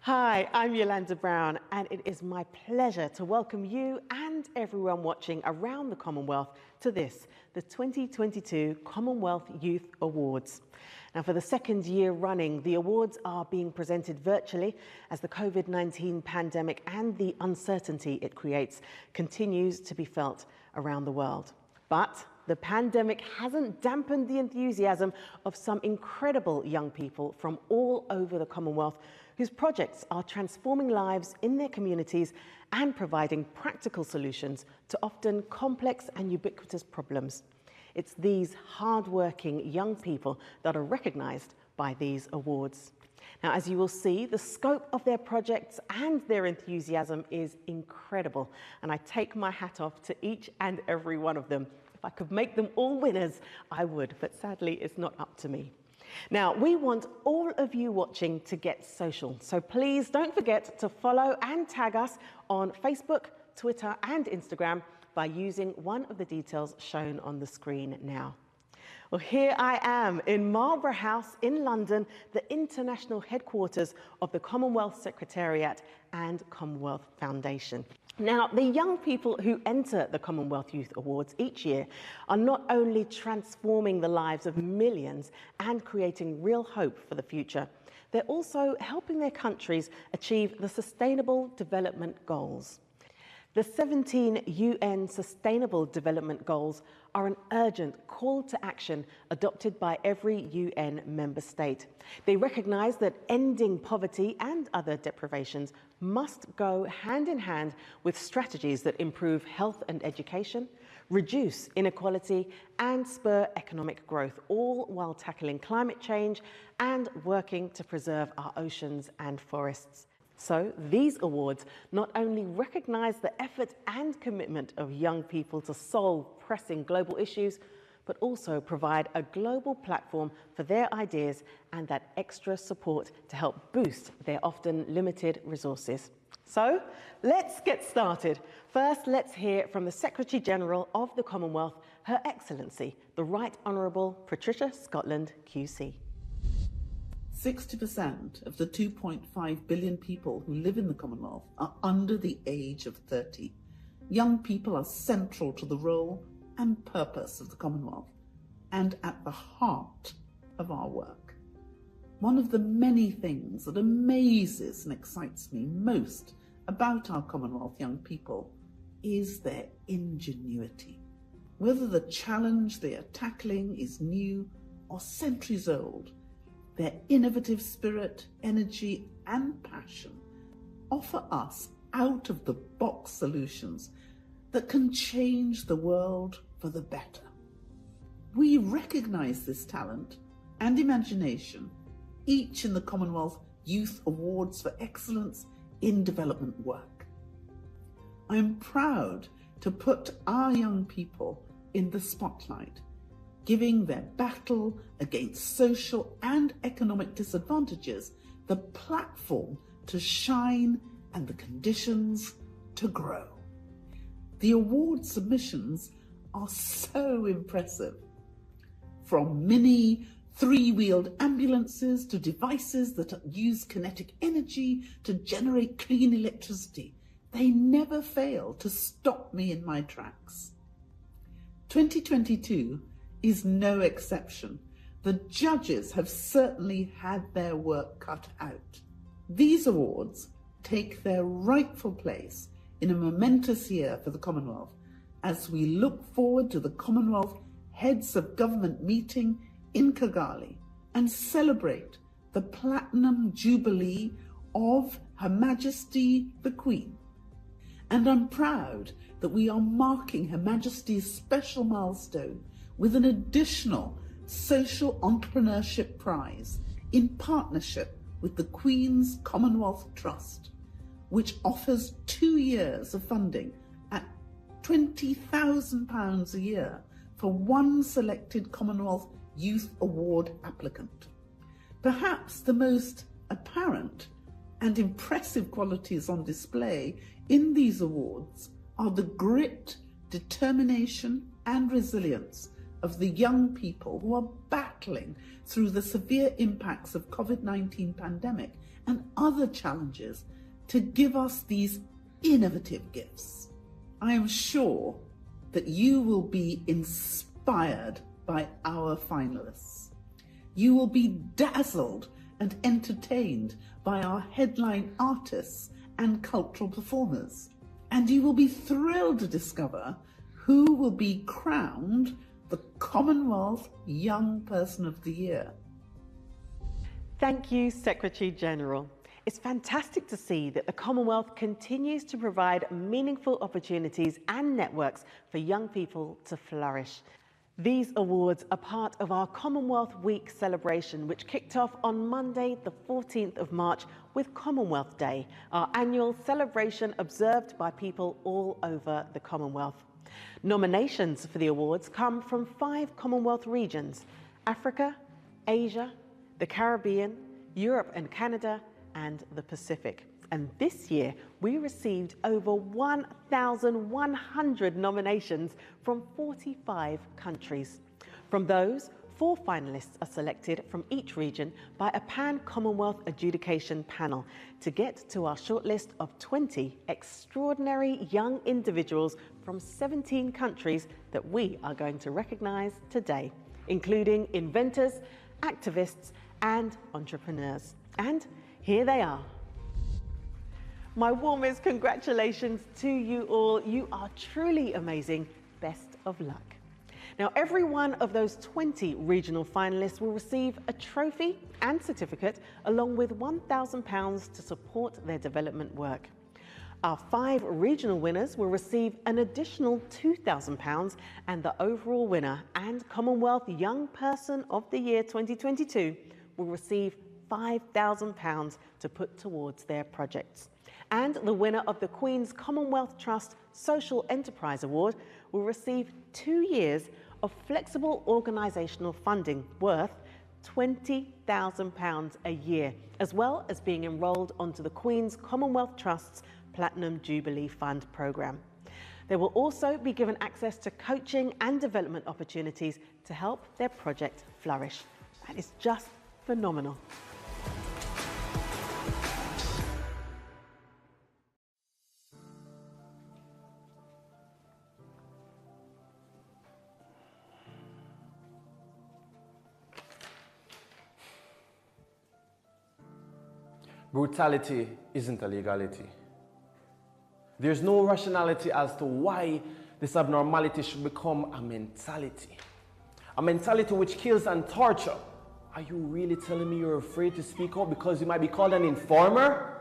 Hi, I'm Yolanda Brown, and it is my pleasure to welcome you and everyone watching around the Commonwealth to the 2022 Commonwealth Youth Awards. Now, for the second year running, the awards are being presented virtually as the COVID-19 pandemic and the uncertainty it creates continues to be felt around the world. But the pandemic hasn't dampened the enthusiasm of some incredible young people from all over the Commonwealth whose projects are transforming lives in their communities and providing practical solutions to often complex and ubiquitous problems. It's these hard-working young people that are recognised by these awards. Now, as you will see, the scope of their projects and their enthusiasm is incredible, and I take my hat off to each and every one of them. If I could make them all winners, I would, but sadly, it's not up to me. Now, we want all of you watching to get social, so please don't forget to follow and tag us on Facebook, Twitter and Instagram by using one of the details shown on the screen now. Well, here I am in Marlborough House in London, the international headquarters of the Commonwealth Secretariat and Commonwealth Foundation. Now, the young people who enter the Commonwealth Youth Awards each year are not only transforming the lives of millions and creating real hope for the future, they're also helping their countries achieve the Sustainable Development Goals. The 17 UN Sustainable Development Goals are an urgent call to action adopted by every UN member state. They recognise that ending poverty and other deprivations must go hand in hand with strategies that improve health and education, reduce inequality and spur economic growth, all while tackling climate change and working to preserve our oceans and forests. So these awards not only recognise the effort and commitment of young people to solve pressing global issues, but also provide a global platform for their ideas and that extra support to help boost their often limited resources. So let's get started. First, let's hear from the Secretary-General of the Commonwealth, Her Excellency, the Right Honourable Patricia Scotland, QC. 60% of the 2.5 billion people who live in the Commonwealth are under the age of 30. Young people are central to the role and purpose of the Commonwealth and at the heart of our work. One of the many things that amazes and excites me most about our Commonwealth young people is their ingenuity. Whether the challenge they are tackling is new or centuries old, their innovative spirit, energy and passion offer us out-of-the-box solutions that can change the world for the better. We recognise this talent and imagination, each in the Commonwealth Youth Awards for Excellence in Development work. I am proud to put our young people in the spotlight, giving their battle against social and economic disadvantages the platform to shine and the conditions to grow. The award submissions are so impressive. From mini three-wheeled ambulances to devices that use kinetic energy to generate clean electricity, they never fail to stop me in my tracks. 2022 is no exception. The judges have certainly had their work cut out. These awards take their rightful place in a momentous year for the Commonwealth as we look forward to the Commonwealth Heads of Government meeting in Kigali and celebrate the Platinum Jubilee of Her Majesty the Queen. And I'm proud that we are marking Her Majesty's special milestone with an additional Social Entrepreneurship Prize in partnership with the Queen's Commonwealth Trust, which offers 2 years of funding at £20,000 a year for one selected Commonwealth Youth Award applicant. Perhaps the most apparent and impressive qualities on display in these awards are the grit, determination and resilience of the young people who are battling through the severe impacts of COVID-19 pandemic and other challenges to give us these innovative gifts. I am sure that you will be inspired by our finalists. You will be dazzled and entertained by our headline artists and cultural performers. And you will be thrilled to discover who will be crowned the Commonwealth Young Person of the Year. Thank you, Secretary General. It's fantastic to see that the Commonwealth continues to provide meaningful opportunities and networks for young people to flourish. These awards are part of our Commonwealth Week celebration, which kicked off on Monday, the 14th of March, with Commonwealth Day, our annual celebration observed by people all over the Commonwealth. Nominations for the awards come from 5 Commonwealth regions: Africa, Asia, the Caribbean, Europe and Canada, and the Pacific. And this year, we received over 1,100 nominations from 45 countries. From those, 4 finalists are selected from each region by a pan-Commonwealth adjudication panel to get to our shortlist of 20 extraordinary young individuals from 17 countries that we are going to recognise today, including inventors, activists, and entrepreneurs. And here they are. My warmest congratulations to you all. You are truly amazing. Best of luck. Now, every one of those 20 regional finalists will receive a trophy and certificate along with £1,000 to support their development work. Our 5 regional winners will receive an additional £2,000, and the overall winner and Commonwealth Young Person of the Year 2022 will receive £5,000 to put towards their projects. And the winner of the Queen's Commonwealth Trust Social Enterprise Award will receive 2 years of flexible organisational funding worth £20,000 a year, as well as being enrolled onto the Queen's Commonwealth Trust's Platinum Jubilee Fund programme. They will also be given access to coaching and development opportunities to help their project flourish. That is just phenomenal. Brutality isn't a legality. There's no rationality as to why this abnormality should become a mentality. A mentality which kills and tortures. Are you really telling me you're afraid to speak up because you might be called an informer?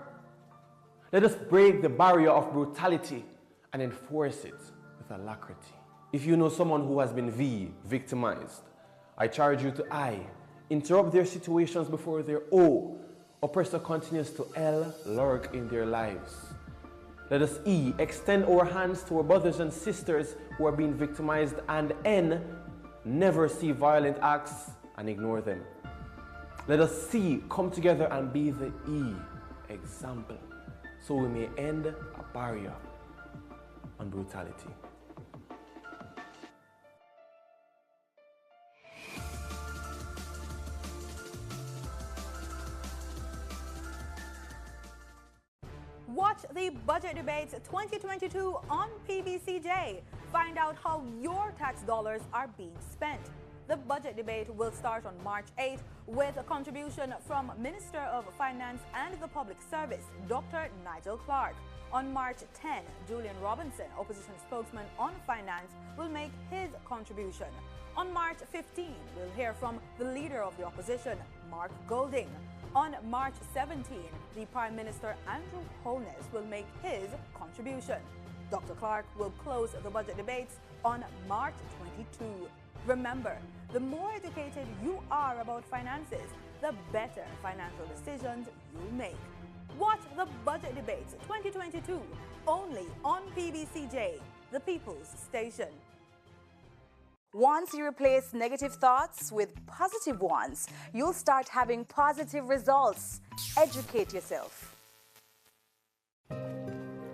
Let us break the barrier of brutality and enforce it with alacrity. If you know someone who has been victimized, I charge you to I, interrupt their situations before their O, oppressor continues to L, lurk in their lives. Let us E, extend our hands to our brothers and sisters who are being victimized, and N, never see violent acts and ignore them. Let us C, come together and be the E, example, so we may end a barrier on brutality. Watch the Budget Debates 2022 on PBCJ. Find out how your tax dollars are being spent. The budget debate will start on March 8 with a contribution from Minister of Finance and the Public Service, Dr. Nigel Clark. On March 10, Julian Robinson, opposition spokesman on finance, will make his contribution. On March 15, we'll hear from the leader of the opposition, Mark Golding. On March 17, the Prime Minister Andrew Holness will make his contribution. Dr. Clark will close the budget debates on March 22. Remember, the more educated you are about finances, the better financial decisions you'll make. Watch the Budget Debates 2022 only on PBCJ, the People's Station. Once you replace negative thoughts with positive ones, you'll start having positive results. Educate yourself.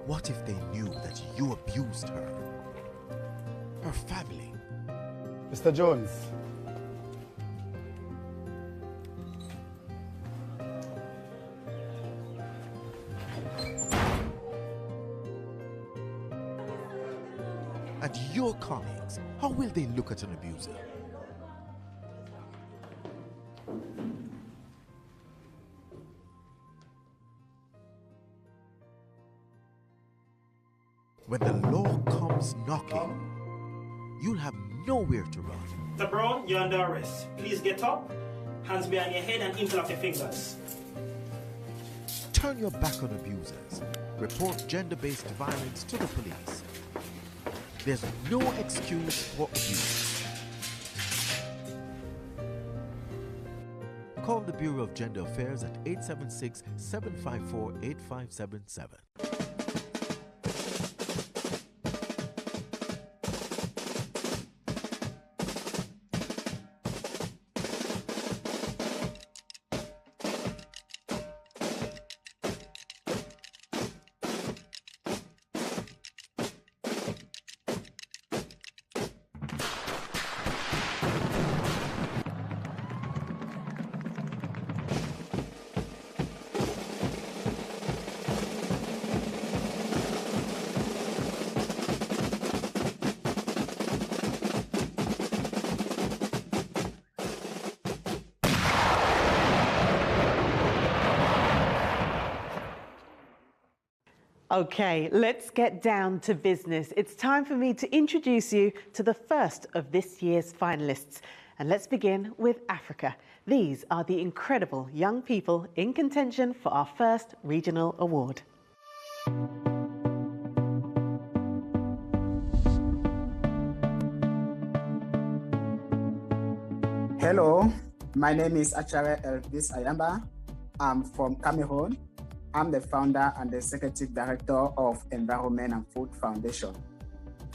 What if they knew that you abused her? Her family? Mr. Jones. And your colleagues, how will they look at an abuser? When the law comes knocking, you'll have nowhere to run. Mr. Brown, you're under arrest. Please get up, hands behind your head and interlock your fingers. Turn your back on abusers. Report gender-based violence to the police. There's no excuse for abuse. Call the Bureau of Gender Affairs at 876-754-8577. Okay, let's get down to business. It's time for me to introduce you to the first of this year's finalists. And let's begin with Africa. These are the incredible young people in contention for our first regional award. Hello, my name is Achare Elvis Ayamba. I'm from Cameroon. I'm the founder and the executive director of Environment and Food Foundation.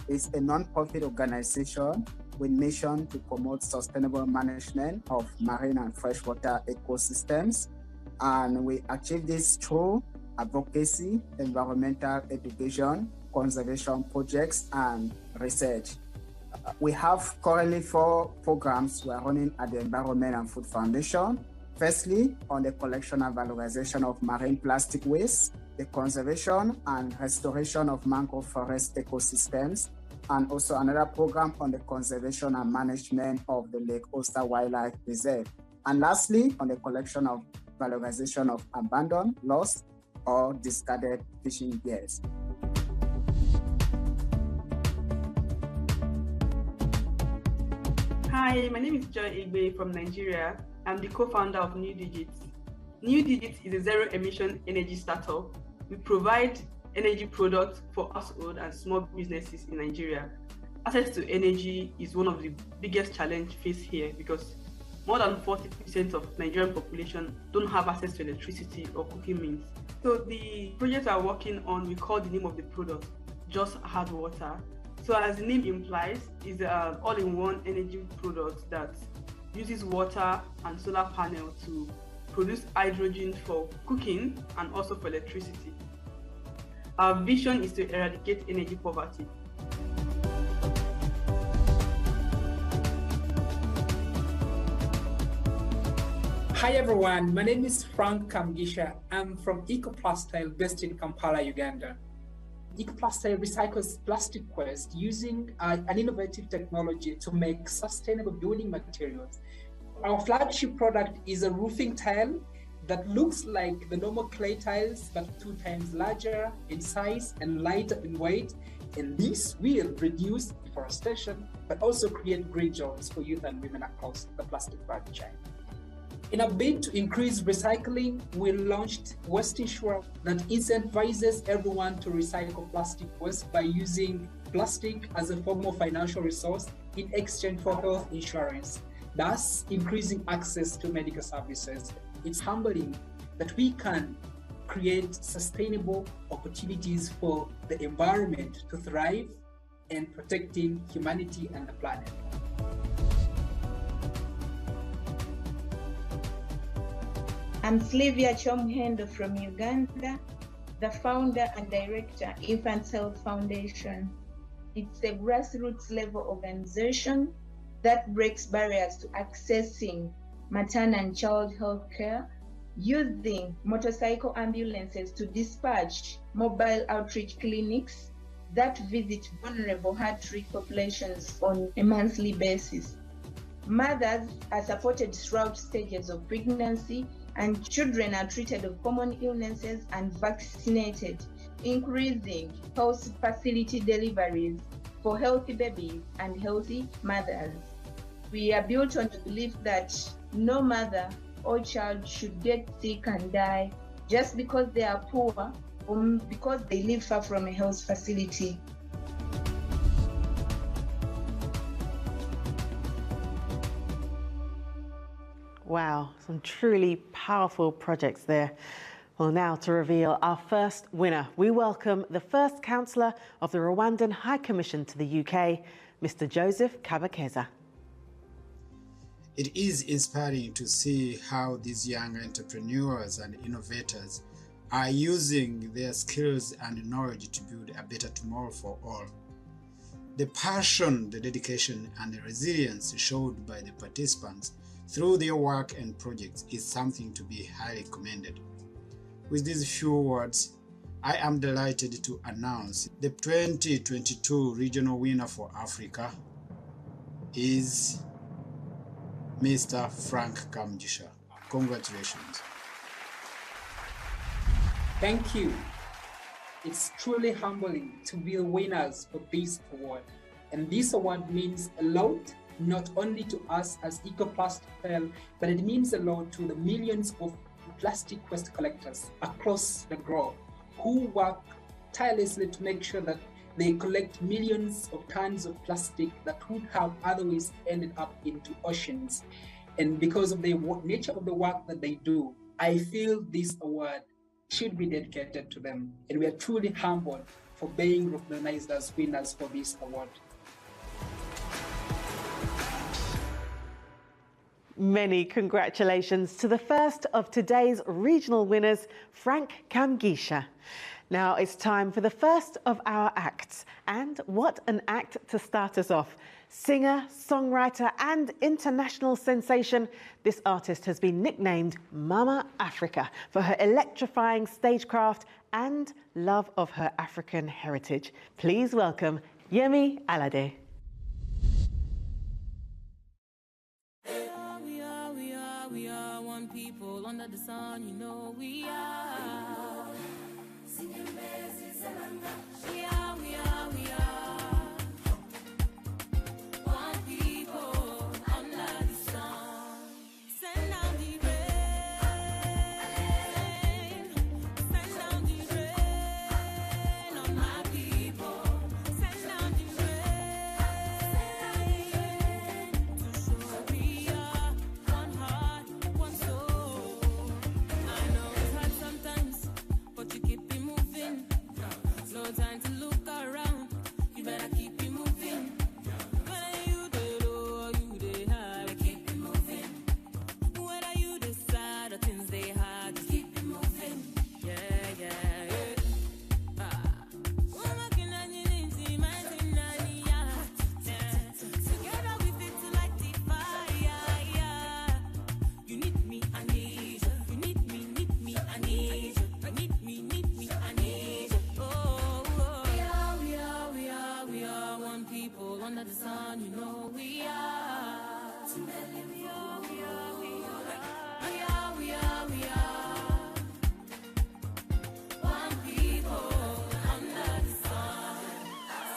It's a non-profit organization with mission to promote sustainable management of marine and freshwater ecosystems. And we achieve this through advocacy, environmental education, conservation projects, and research. We have currently 4 programs we are running at the Environment and Food Foundation. Firstly, on the collection and valorization of marine plastic waste, the conservation and restoration of mangrove forest ecosystems, and also another program on the conservation and management of the Lake Oyster Wildlife Reserve. And lastly, on the collection of valorization of abandoned, lost, or discarded fishing gears. Hi, my name is Joy Igbe from Nigeria. I'm the co-founder of New Digits. New Digits is a zero-emission energy startup. We provide energy products for household and small businesses in Nigeria. Access to energy is one of the biggest challenges faced here because more than 40% of Nigerian population don't have access to electricity or cooking means. So the project we're working on, we call the name of the product Just Hard Water. So as the name implies, it's an all-in-one energy product that uses water and solar panel to produce hydrogen for cooking and also for electricity. Our vision is to eradicate energy poverty. Hi everyone, my name is Frank Kamgisha. I'm from EcoPlastile based in Kampala, Uganda. EcoPlastile recycles plastic waste using an innovative technology to make sustainable building materials. Our flagship product is a roofing tile that looks like the normal clay tiles, but 2 times larger in size and lighter in weight. And this will reduce deforestation, but also create green jobs for youth and women across the plastic value chain. In a bid to increase recycling, we launched Waste Insure that incentivizes everyone to recycle plastic waste by using plastic as a form of financial resource in exchange for health insurance, thus increasing access to medical services. It's humbling that we can create sustainable opportunities for the environment to thrive and protecting humanity and the planet. I'm Sylvia Chomhendo from Uganda, the founder and director of Infant Health Foundation. It's a grassroots level organization that breaks barriers to accessing maternal and child health care, using motorcycle ambulances to dispatch mobile outreach clinics that visit vulnerable hard-to-reach populations on a monthly basis. Mothers are supported throughout stages of pregnancy, and children are treated of common illnesses and vaccinated, increasing health facility deliveries for healthy babies and healthy mothers. We are built on the belief that no mother or child should get sick and die just because they are poor or because they live far from a health facility. Wow, some truly powerful projects there. Well, now to reveal our first winner, we welcome the first councillor of the Rwandan High Commission to the UK, Mr. Joseph Kabakeza. It is inspiring to see how these young entrepreneurs and innovators are using their skills and knowledge to build a better tomorrow for all. The passion, the dedication, and the resilience showed by the participants through their work and projects is something to be highly commended. With these few words, I am delighted to announce the 2022 regional winner for Africa is Mr. Frank Kamgisha. Congratulations. Thank you. It's truly humbling to be the winners of this award. And this award means a lot, not only to us as EcoPlastPL, but it means a lot to the millions of plastic waste collectors across the globe who work tirelessly to make sure that they collect millions of tons of plastic that would have otherwise ended up into oceans. And because of the nature of the work that they do, I feel this award should be dedicated to them. And we are truly humbled for being recognized as winners for this award. Many congratulations to the first of today's regional winners, Frank Kamgisha. Now it's time for the first of our acts. And what an act to start us off. Singer, songwriter and international sensation, this artist has been nicknamed Mama Africa for her electrifying stagecraft and love of her African heritage. Please welcome Yemi Alade. We are one people under the sun, you know we are. Singing praises and we are one people under the sun. Send down the rain, send down the rain on my people. Send down the rain to show we are one heart, one soul. I know it's hard sometimes, but you keep it moving. No time to look around, you better keep it moving. Whether you the low or you the high, keep it moving. Whether you decide or things they hard, just keep it moving. Yeah, yeah, yeah. Together we fit to light the fire, yeah. You need me, I need you. You need me, I need you. You need me, I need you. Oh, oh. We are one people under the sun, you know we are. We are one people under the sun.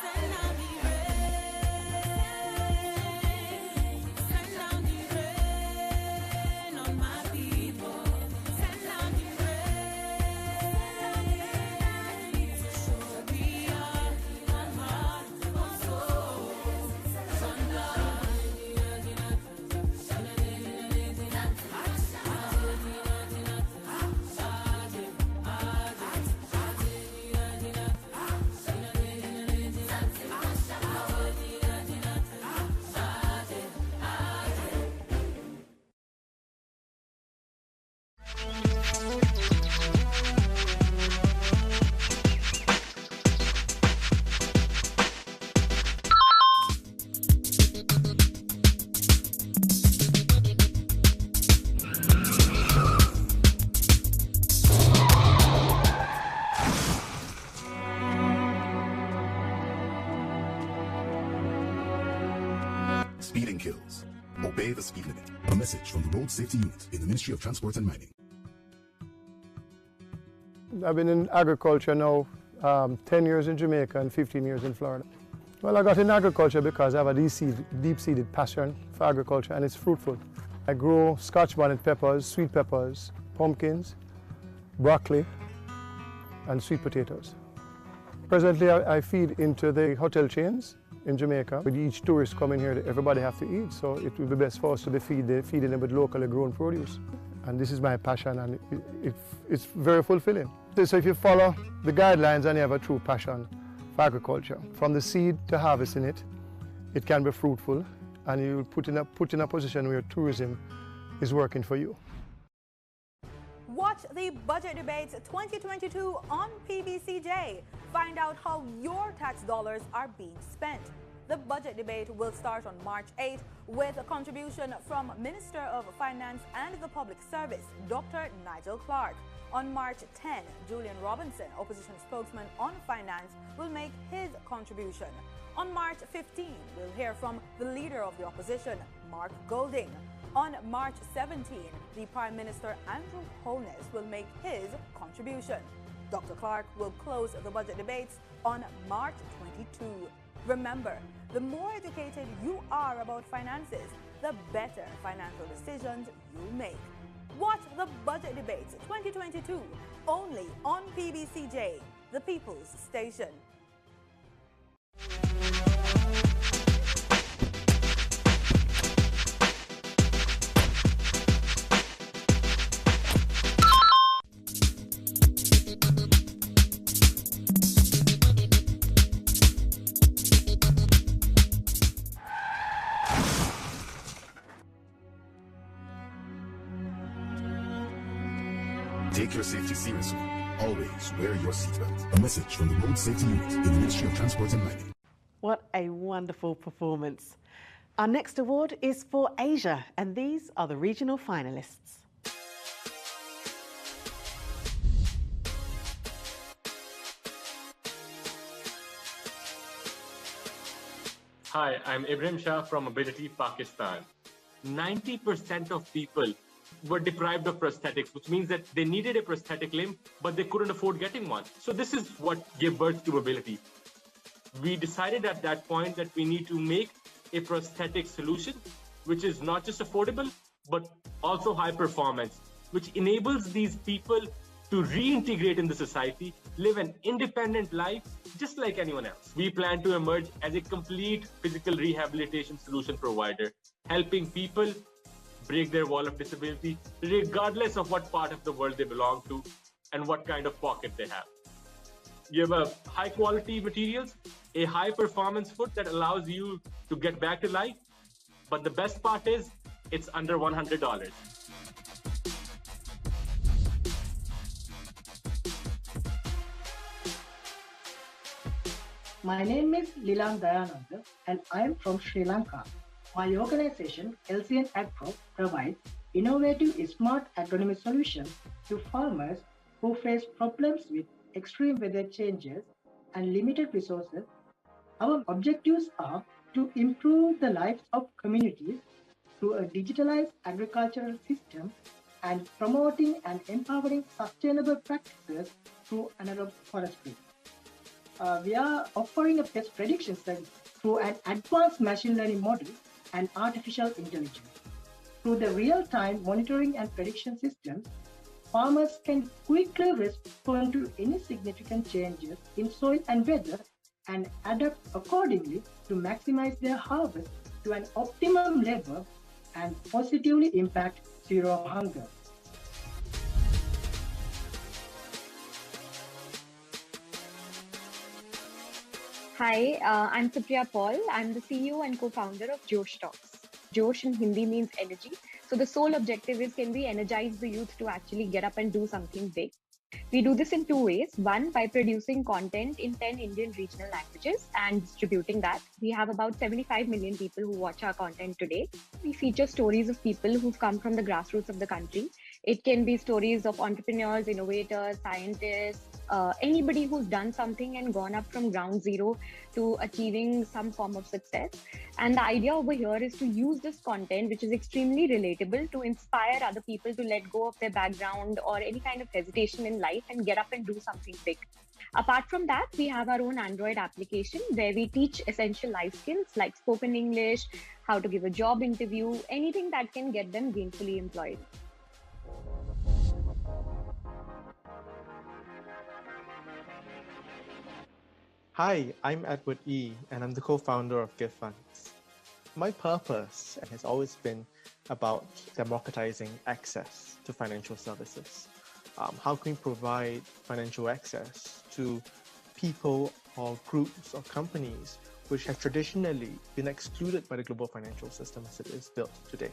Send down the rain, send down the rain on my people. Send down the rain to show we are one heart, one soul, one kills. Obey the speed limit. A message from the Road Safety Unit in the Ministry of Transport and Mining. I've been in agriculture now 10 years in Jamaica and 15 years in Florida. Well, I got in agriculture because I have a deep-seated passion for agriculture, and it's fruitful. I grow Scotch bonnet peppers, sweet peppers, pumpkins, broccoli, and sweet potatoes. Presently, I feed into the hotel chains in Jamaica. With each tourist coming here, everybody have to eat, so it would be best for us to be feeding them with locally grown produce. And this is my passion, and it's very fulfilling. So if you follow the guidelines and you have a true passion for agriculture, from the seed to harvesting it, it can be fruitful, and you put in a position where tourism is working for you. Watch the Budget Debates 2022 on PBCJ. Find out how your tax dollars are being spent. The budget debate will start on March 8 with a contribution from Minister of Finance and the Public Service, Dr. Nigel Clark. On March 10, Julian Robinson, opposition spokesman on finance, will make his contribution. On March 15, we'll hear from the leader of the opposition, Mark Golding. On March 17, the Prime Minister, Andrew Holness, will make his contribution. Dr. Clark will close the budget debates on March 22. Remember, the more educated you are about finances, the better financial decisions you make. Watch the Budget Debates 2022 only on PBCJ, the People's Station. Take your safety seriously. Always wear your seatbelt. A message from the Road Safety Unit in the Ministry of Transport and Mining. What a wonderful performance. Our next award is for Asia, and these are the regional finalists. Hi, I'm Ibrahim Shah from Ability, Pakistan. 90% of people were deprived of prosthetics, which means that they needed a prosthetic limb, but they couldn't afford getting one. So this is what gave birth to Ability. We decided at that point that we need to make a prosthetic solution, which is not just affordable, but also high performance, which enables these people to reintegrate in the society, live an independent life, just like anyone else. We plan to emerge as a complete physical rehabilitation solution provider, helping people break their wall of disability, regardless of what part of the world they belong to and what kind of pocket they have. You have a high quality materials, a high performance foot that allows you to get back to life. But the best part is it's under $100. My name is Lilam Dayananda and I am from Sri Lanka. My organization, LCN AgPro, provides innovative smart agronomy solutions to farmers who face problems with extreme weather changes and limited resources. Our objectives are to improve the lives of communities through a digitalized agricultural system and promoting and empowering sustainable practices through analog forestry. We are offering a pest prediction service through an advanced machine learning model and artificial intelligence. Through the real-time monitoring and prediction systems, farmers can quickly respond to any significant changes in soil and weather and adapt accordingly to maximize their harvest to an optimum level and positively impact zero hunger. Hi, I'm Supriya Paul. I'm the CEO and co-founder of Josh Talks. Josh in Hindi means energy. So the sole objective is, can we energize the youth to actually get up and do something big? We do this in two ways. One, by producing content in 10 Indian regional languages and distributing that. We have about 75 million people who watch our content today. We feature stories of people who've come from the grassroots of the country. It can be stories of entrepreneurs, innovators, scientists, anybody who's done something and gone up from ground zero to achieving some form of success. And the idea over here is to use this content, which is extremely relatable, to inspire other people to let go of their background or any kind of hesitation in life and get up and do something big. Apart from that, we have our own Android application where we teach essential life skills like spoken English, how to give a job interview, anything that can get them gainfully employed. Hi, I'm Edward E, and I'm the co-founder of Give Funds. My purpose has always been about democratizing access to financial services. How can we provide financial access to people or groups or companies which have traditionally been excluded by the global financial system as it is built today?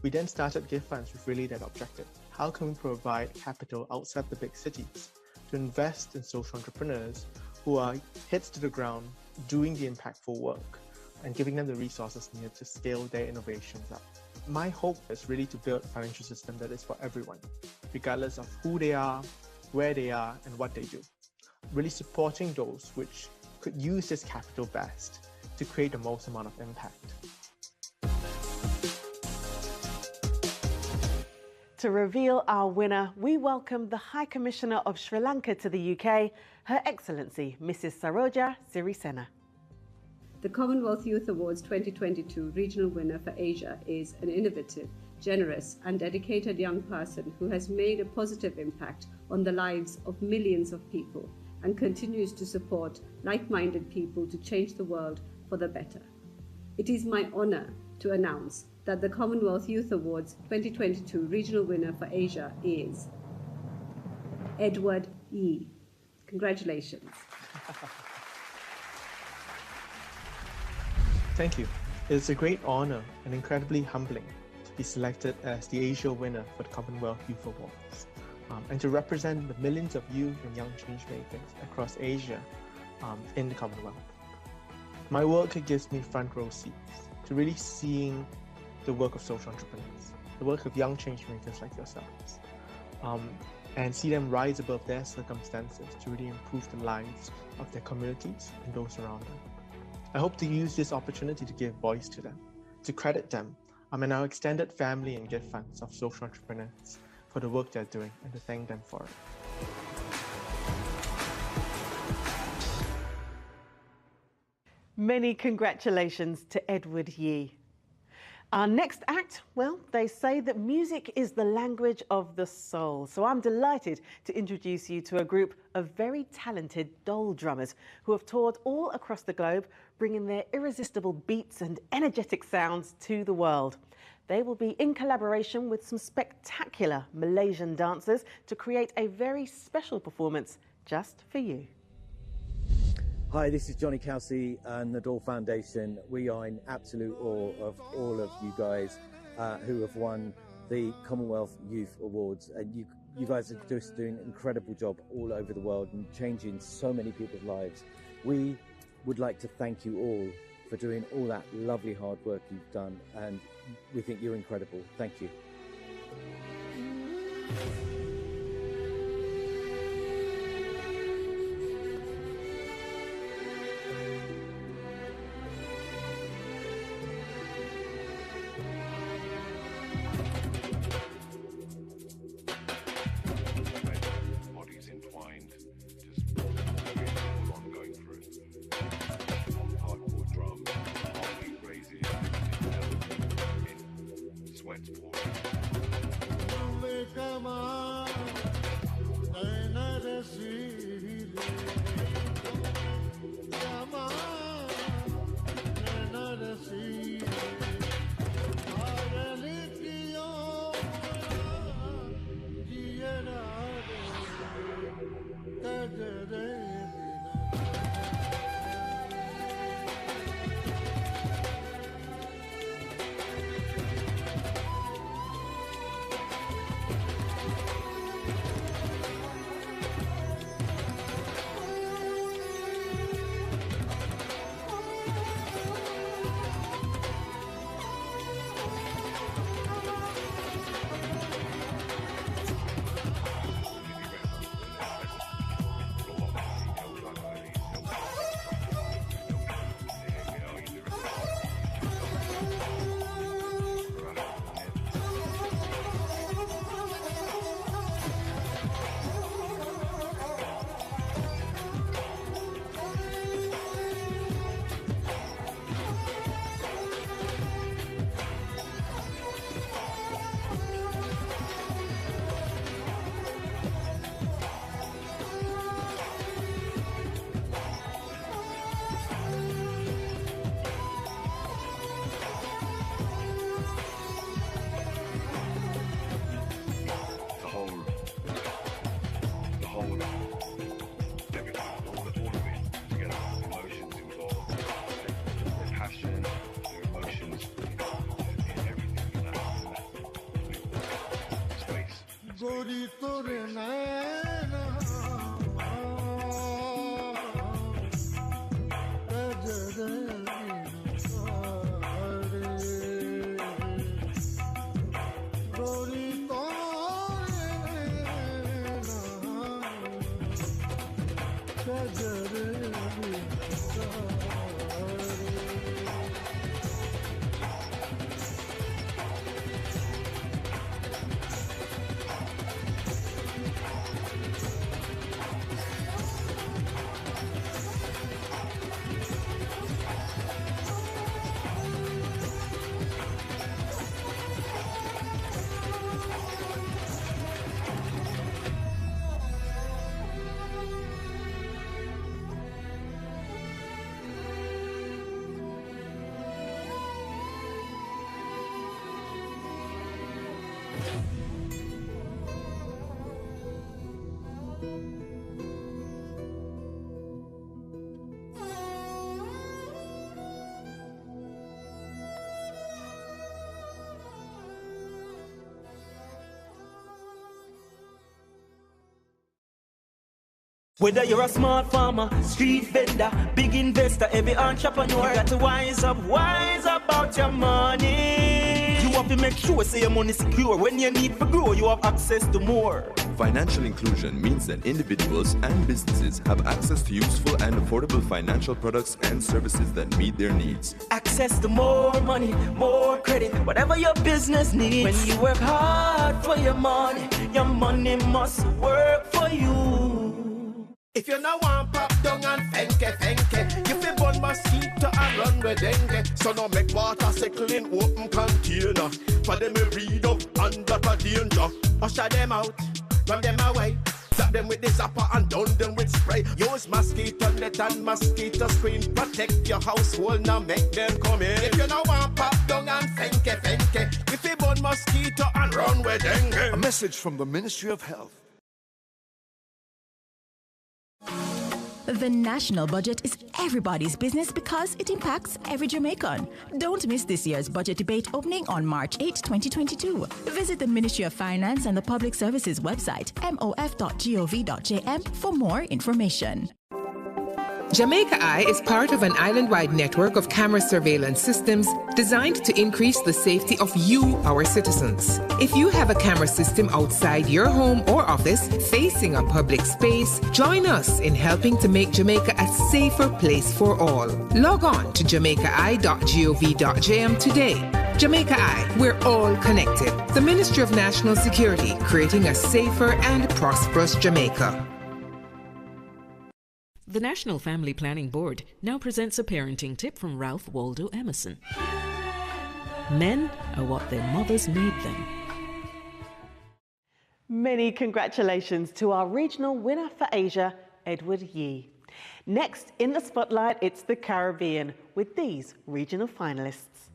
We then started Give Funds with really that objective. How can we provide capital outside the big cities to invest in social entrepreneurs who are heads to the ground doing the impactful work and giving them the resources needed to scale their innovations up? My hope is really to build a financial system that is for everyone, regardless of who they are, where they are, and what they do. Really supporting those which could use this capital best to create the most amount of impact. To reveal our winner, we welcome the High Commissioner of Sri Lanka to the UK, Her Excellency Mrs. Saroja Sirisena. The Commonwealth Youth Awards 2022 regional winner for Asia is an innovative, generous and dedicated young person who has made a positive impact on the lives of millions of people and continues to support like-minded people to change the world for the better. It is my honor to announce that the Commonwealth Youth Awards 2022 regional winner for Asia is Edward E. Congratulations. Thank you. It is a great honor and incredibly humbling to be selected as the Asia winner for the Commonwealth Youth Awards and to represent the millions of youth and young changemakers across Asia in the Commonwealth. My work gives me front row seats to really seeing the work of social entrepreneurs, the work of young changemakers like yourselves, and see them rise above their circumstances to really improve the lives of their communities and those around them. I hope to use this opportunity to give voice to them, to credit them, and our extended family and Give Funds of social entrepreneurs for the work they're doing and to thank them for it. Many congratulations to Edward Yee. Our next act, well, they say that music is the language of the soul. So I'm delighted to introduce you to a group of very talented dole drummers who have toured all across the globe, bringing their irresistible beats and energetic sounds to the world. They will be in collaboration with some spectacular Malaysian dancers to create a very special performance just for you. Hi, this is Johnny Kelsey and the Dole Foundation. We are in absolute awe of all of you guys who have won the Commonwealth Youth Awards. And you guys are just doing an incredible job all over the world and changing so many people's lives. We would like to thank you all for doing all that lovely hard work you've done, and we think you're incredible. Thank you. Whether you're a smart farmer, street vendor, big investor, every entrepreneur, you got to wise up about your money. You have to make sure say your money secure. When you need to grow, you have access to more. Financial inclusion means that individuals and businesses have access to useful and affordable financial products and services that meet their needs. Access to more money, more credit, whatever your business needs. When you work hard for your money must work for you. If you no want pop down and fenke, you fi burn mosquito and run with dengue. So no make water settle in open container. For them to read up under the danger. Usher them out, run them away. Zap them with the zapper and down them with spray. Use mosquito net and mosquito screen. Protect your household, now make them come in. If you no want pop down and fenke, you fi burn mosquito and run with dengue. A message from the Ministry of Health. The national budget is everybody's business because it impacts every Jamaican. Don't miss this year's budget debate opening on March 8, 2022. Visit the Ministry of Finance and the Public Services website, mof.gov.jm, for more information. Jamaica Eye is part of an island-wide network of camera surveillance systems designed to increase the safety of you, our citizens. If you have a camera system outside your home or office facing a public space, join us in helping to make Jamaica a safer place for all. Log on to jamaicaeye.gov.jm today. Jamaica Eye, we're all connected. The Ministry of National Security, creating a safer and prosperous Jamaica. The National Family Planning Board now presents a parenting tip from Ralph Waldo Emerson. Men are what their mothers made them. Many congratulations to our regional winner for Asia, Edward Yee. Next in the spotlight, it's the Caribbean with these regional finalists.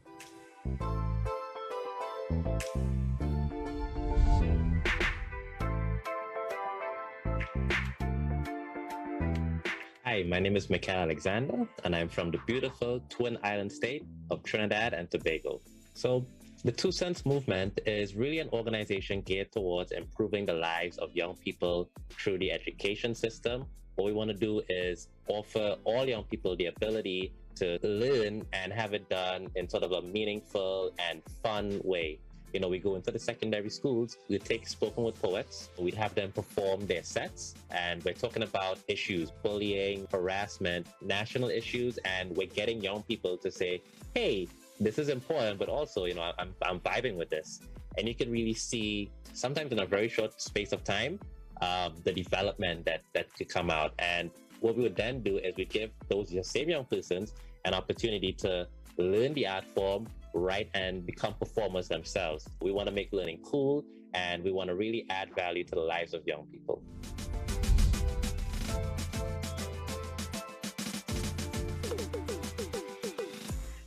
Hi, my name is Michael Alexander, and I'm from the beautiful Twin Island state of Trinidad and Tobago. So the Two Cents Movement is really an organization geared towards improving the lives of young people through the education system. What we want to do is offer all young people the ability to learn and have it done in sort of a meaningful and fun way. You know, we go into the secondary schools, we take spoken word poets, we have them perform their sets, and we're talking about issues, bullying, harassment, national issues, and we're getting young people to say, hey, this is important, but also, you know, I'm vibing with this. And you can really see, sometimes in a very short space of time, the development that could come out. And what we would then do is we give those same young persons an opportunity to learn the art form, write, and become performers themselves. We want to make learning cool, and we want to really add value to the lives of young people.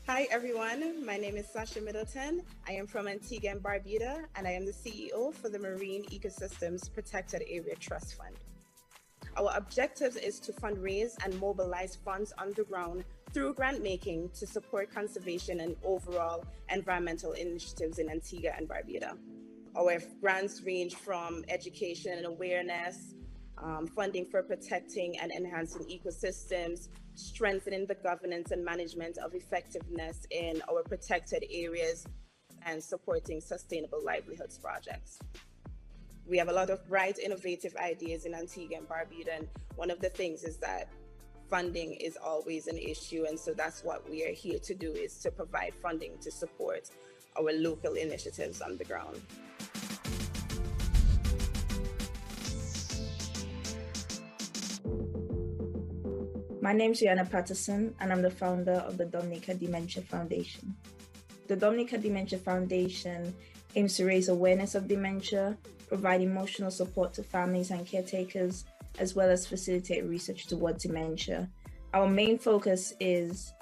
Hi everyone, my name is Sasha Middleton. I am from Antigua and Barbuda, and I am the CEO for the Marine Ecosystems Protected Area Trust Fund. Our objective is to fundraise and mobilize funds on the ground through grant making to support conservation and overall environmental initiatives in Antigua and Barbuda. Our grants range from education and awareness, funding for protecting and enhancing ecosystems, strengthening the governance and management of effectiveness in our protected areas, and supporting sustainable livelihoods projects. We have a lot of bright, innovative ideas in Antigua and Barbuda, and one of the things is that funding is always an issue, and so that's what we are here to do, is to provide funding to support our local initiatives on the ground. My name is Rihanna Patterson, and I'm the founder of the Dominica Dementia Foundation. The Dominica Dementia Foundation aims to raise awareness of dementia, provide emotional support to families and caretakers, as well as facilitate research towards dementia. Our main focus is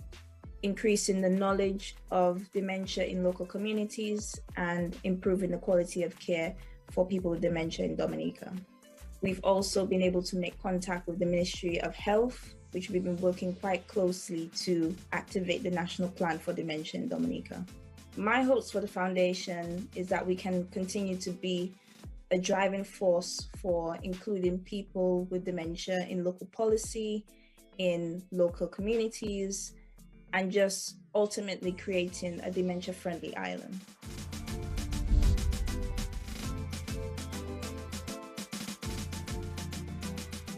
increasing the knowledge of dementia in local communities and improving the quality of care for people with dementia in Dominica. We've also been able to make contact with the Ministry of Health, which we've been working quite closely to activate the National Plan for Dementia in Dominica. My hopes for the foundation is that we can continue to be a driving force for including people with dementia in local policy, in local communities, and just ultimately creating a dementia-friendly island.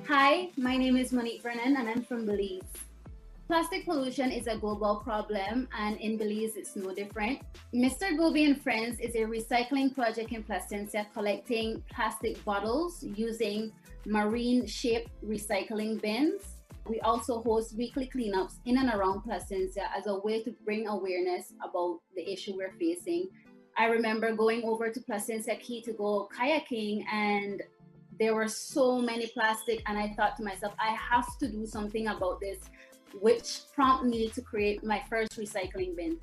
Hi, my name is Monique Vernon and I'm from Belize. Plastic pollution is a global problem, and in Belize it's no different. Mr. Gobi and Friends is a recycling project in Placencia collecting plastic bottles using marine-shaped recycling bins. We also host weekly cleanups in and around Placencia as a way to bring awareness about the issue we're facing. I remember going over to Placencia Key to go kayaking, and there were so many plastic, and I thought to myself, I have to do something about this, which prompted me to create my first recycling bin.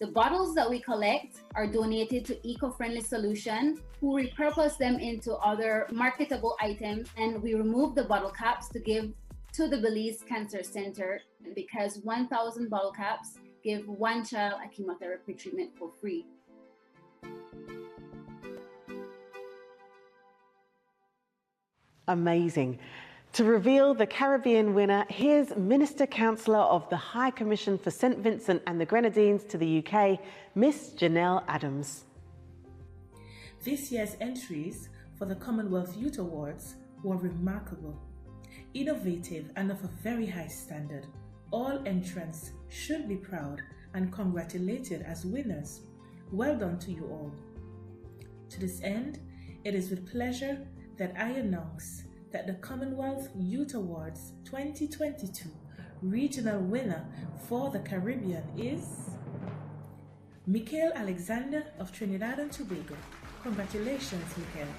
The bottles that we collect are donated to eco-friendly solution, who repurpose them into other marketable items, and we remove the bottle caps to give to the Belize Cancer Center, because 1,000 bottle caps give one child a chemotherapy treatment for free. Amazing. To reveal the Caribbean winner, here's Minister Councillor of the High Commission for St Vincent and the Grenadines to the UK, Miss Janelle Adams. This year's entries for the Commonwealth Youth Awards were remarkable, innovative and of a very high standard. All entrants should be proud and congratulated as winners. Well done to you all. To this end, it is with pleasure that I announce that the Commonwealth Youth Awards 2022 regional winner for the Caribbean is Michael Alexander of Trinidad and Tobago. Congratulations, Michael.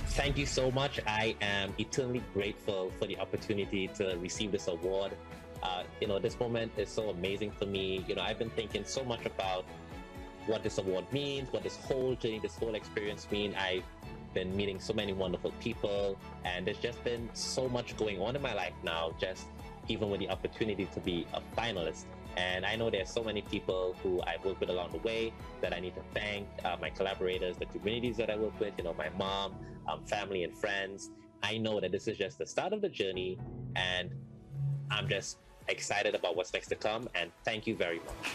Thank you so much. I am eternally grateful for the opportunity to receive this award. This moment is so amazing for me. I've been thinking so much about what this award means, what this whole journey, this whole experience means. I've been meeting so many wonderful people, and there's just been so much going on in my life now, just even with the opportunity to be a finalist. And I know there's so many people who I've worked with along the way that I need to thank, my collaborators, the communities that I work with, my mom, family and friends. I know that this is just the start of the journey, and I'm just excited about what's next to come, and thank you very much.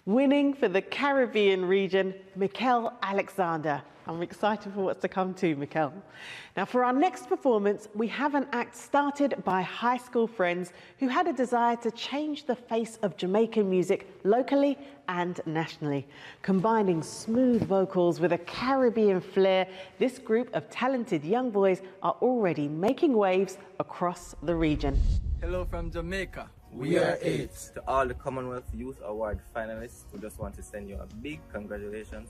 Winning for the Caribbean region, Mikel Alexander. I'm excited for what's to come too, Mikel. Now, for our next performance, we have an act started by high school friends who had a desire to change the face of Jamaican music locally and nationally. Combining smooth vocals with a Caribbean flair, this group of talented young boys are already making waves across the region. Hello from Jamaica. We are 8. To all the Commonwealth Youth Award finalists, we just want to send you a big congratulations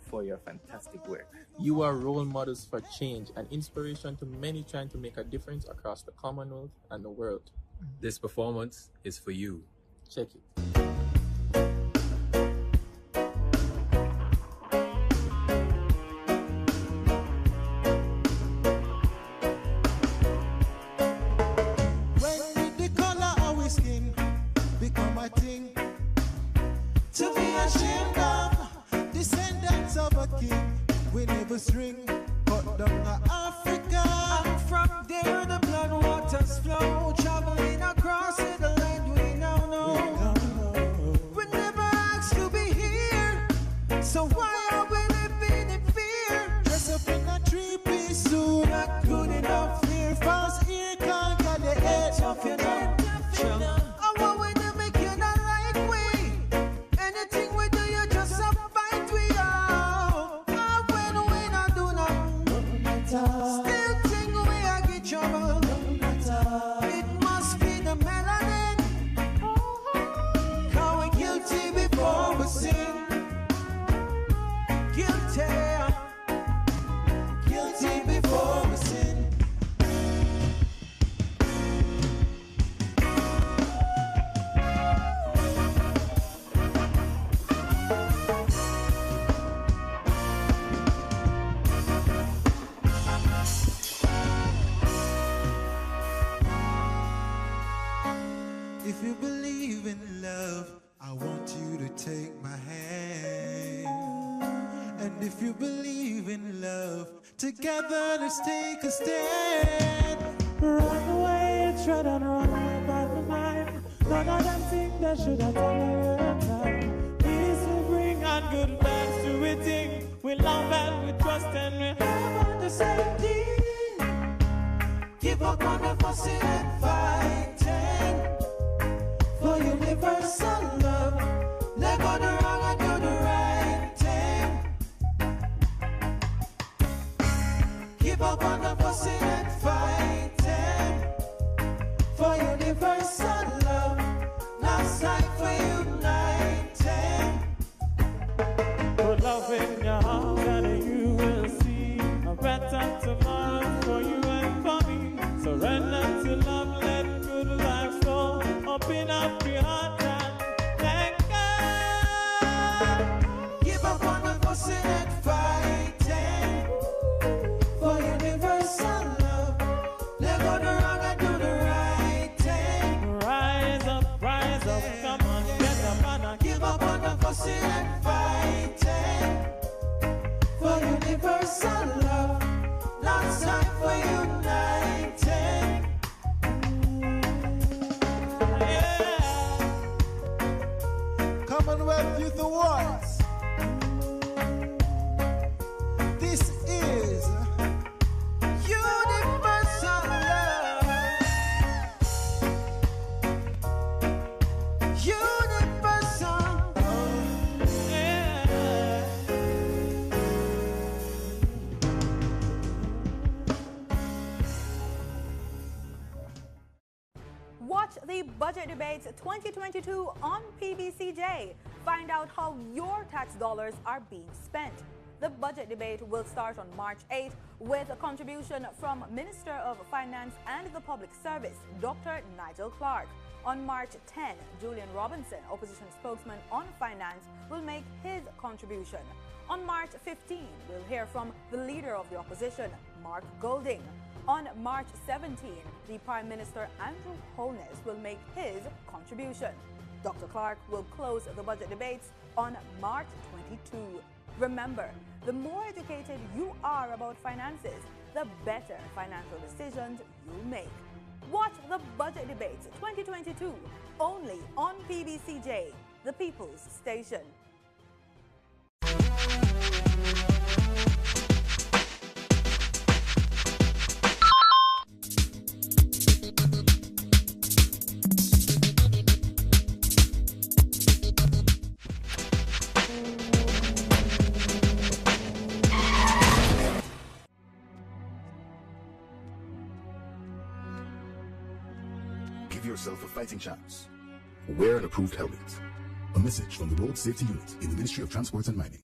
for your fantastic work. You are role models for change and inspiration to many trying to make a difference across the Commonwealth and the world. This performance is for you. Check it. Ring, cut down to Africa. And from there the blood waters flow, traveling across the land we now know. We never asked to be here. So why are we living in fear? Dress up in a three-piece suit, not good enough. Fear fast here can't get the edge off your neck. I want we to make you not like we. Anything we do, you just a fight we all. When we not do nothing, still think we are get trouble. It must be the melanin. Cause we guilty before we sin. Guilty. Guilty before we sin. If you believe in love, I want you to take my hand. And if you believe in love, together let's take a stand. Run away, tread on run away by the mind. None of them think they should have done time. Peace will bring on good vibes to a thing. We love and we trust and we have on the same team. Give up on the fussing and fighting. For universal love, let go the wrong and do the right thing. Give up on the fussing and fighting. For universal love, now it's time for uniting. Put love in your heart and you will see a better tomorrow for you and for me. Surrender to love, let good life flow. Open up your heart and let go. Give up on the fussing and fighting. For universal love, let go the wrong and do the right thing. Rise up, come on, get up and give up on the fussing and fighting. For universal love, now it's time for uniting. Commonwealth Youth Awards. This is universal love. Universal love. Yeah. Watch the Budget Debates 2022 on PBCJ. Find out how your tax dollars are being spent. The budget debate will start on March 8 with a contribution from Minister of Finance and the Public Service, Dr. Nigel Clark. On March 10, Julian Robinson, opposition spokesman on finance, will make his contribution. On March 15, we'll hear from the leader of the opposition, Mark Golding. On March 17, the Prime Minister Andrew Holness will make his contribution. Dr. Clark will close the budget debates on March 22. Remember, the more educated you are about finances, the better financial decisions you make. Watch the Budget Debates 2022 only on PBCJ, the People's Station. Give yourself a fighting chance. Wear an approved helmet. A message from the Road Safety Unit in the Ministry of Transport and Mining.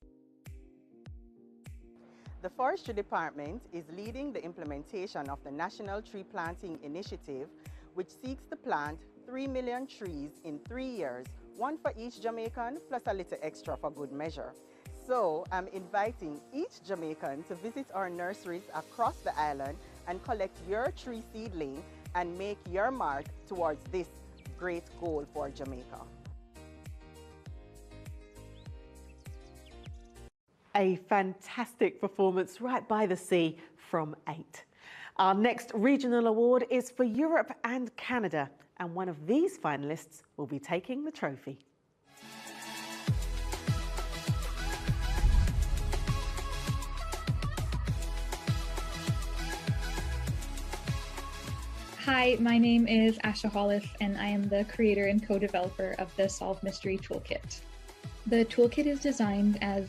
The Forestry Department is leading the implementation of the National Tree Planting Initiative, which seeks to plant 3 million trees in 3 years, one for each Jamaican plus a little extra for good measure. So I'm inviting each Jamaican to visit our nurseries across the island and collect your tree seedling and make your mark towards this great goal for Jamaica. A fantastic performance right by the sea from 8. Our next regional award is for Europe and Canada, and one of these finalists will be taking the trophy. Hi, my name is Asha Hollis, and I am the creator and co-developer of the Solve Mystery Toolkit. The toolkit is designed as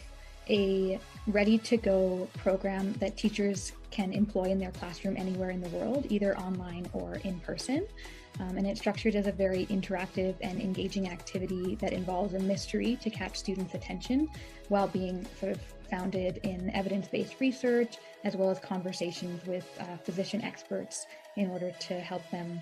a ready-to-go program that teachers can employ in their classroom anywhere in the world, either online or in person. And it's structured as a very interactive and engaging activity that involves a mystery to catch students' attention while being sort of founded in evidence-based research, as well as conversations with physician experts in order to help them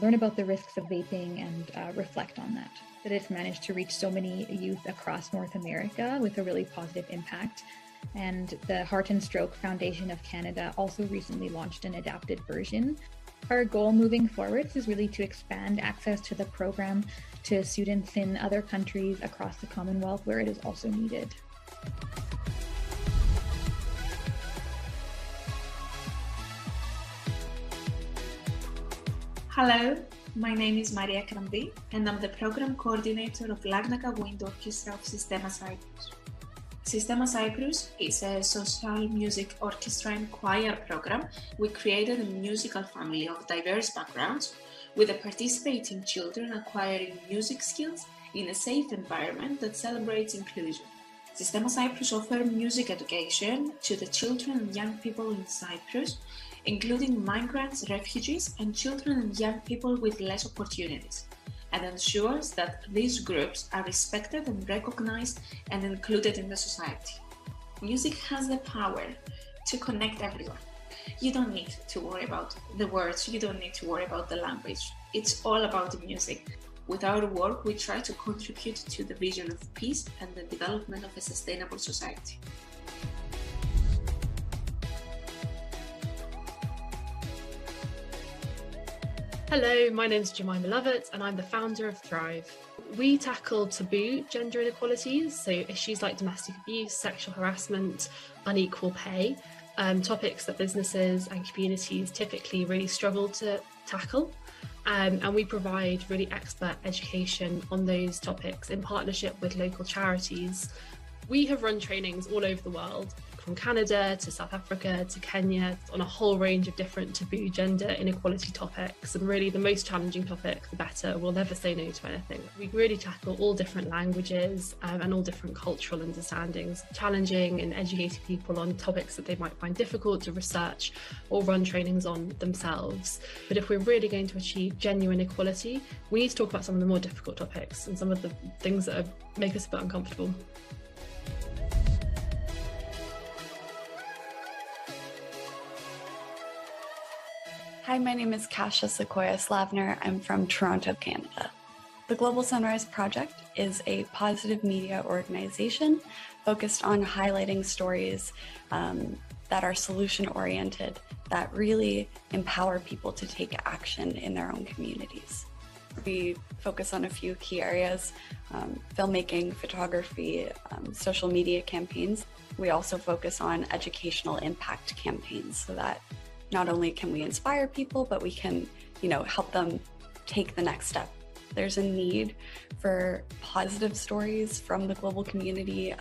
learn about the risks of vaping and reflect on that. That it's managed to reach so many youth across North America with a really positive impact. And the Heart and Stroke Foundation of Canada also recently launched an adapted version. Our goal moving forward is really to expand access to the program to students in other countries across the Commonwealth where it is also needed. Hello, my name is Maria Krambi, and I'm the program coordinator of Larnaca Wind Orchestra of Sistema Cyprus. Sistema Cyprus is a social music orchestra and choir program. We created a musical family of diverse backgrounds with the participating children acquiring music skills in a safe environment that celebrates inclusion. Sistema Cyprus offers music education to the children and young people in Cyprus, including migrants, refugees, and children and young people with less opportunities, and ensures that these groups are respected and recognized and included in the society. Music has the power to connect everyone. You don't need to worry about the words, you don't need to worry about the language. It's all about the music. With our work, we try to contribute to the vision of peace and the development of a sustainable society. Hello, my name is Jemima Lovett and I'm the founder of Thrive. We tackle taboo gender inequalities, so issues like domestic abuse, sexual harassment, unequal pay, topics that businesses and communities typically really struggle to tackle. And we provide really expert education on those topics in partnership with local charities. We have run trainings all over the world, from Canada to South Africa to Kenya, on a whole range of different taboo gender inequality topics. And really the most challenging topic, the better. We'll never say no to anything. We really tackle all different languages and all different cultural understandings, challenging and educating people on topics that they might find difficult to research or run trainings on themselves. But if we're really going to achieve genuine equality, we need to talk about some of the more difficult topics and some of the things that make us a bit uncomfortable. Hi, my name is Kasia Sequoia Slavner. I'm from Toronto, Canada. The Global Sunrise Project is a positive media organization focused on highlighting stories that are solution-oriented, that really empower people to take action in their own communities. We focus on a few key areas: filmmaking, photography, social media campaigns. We also focus on educational impact campaigns so that not only can we inspire people, but we can, help them take the next step. There's a need for positive stories from the global community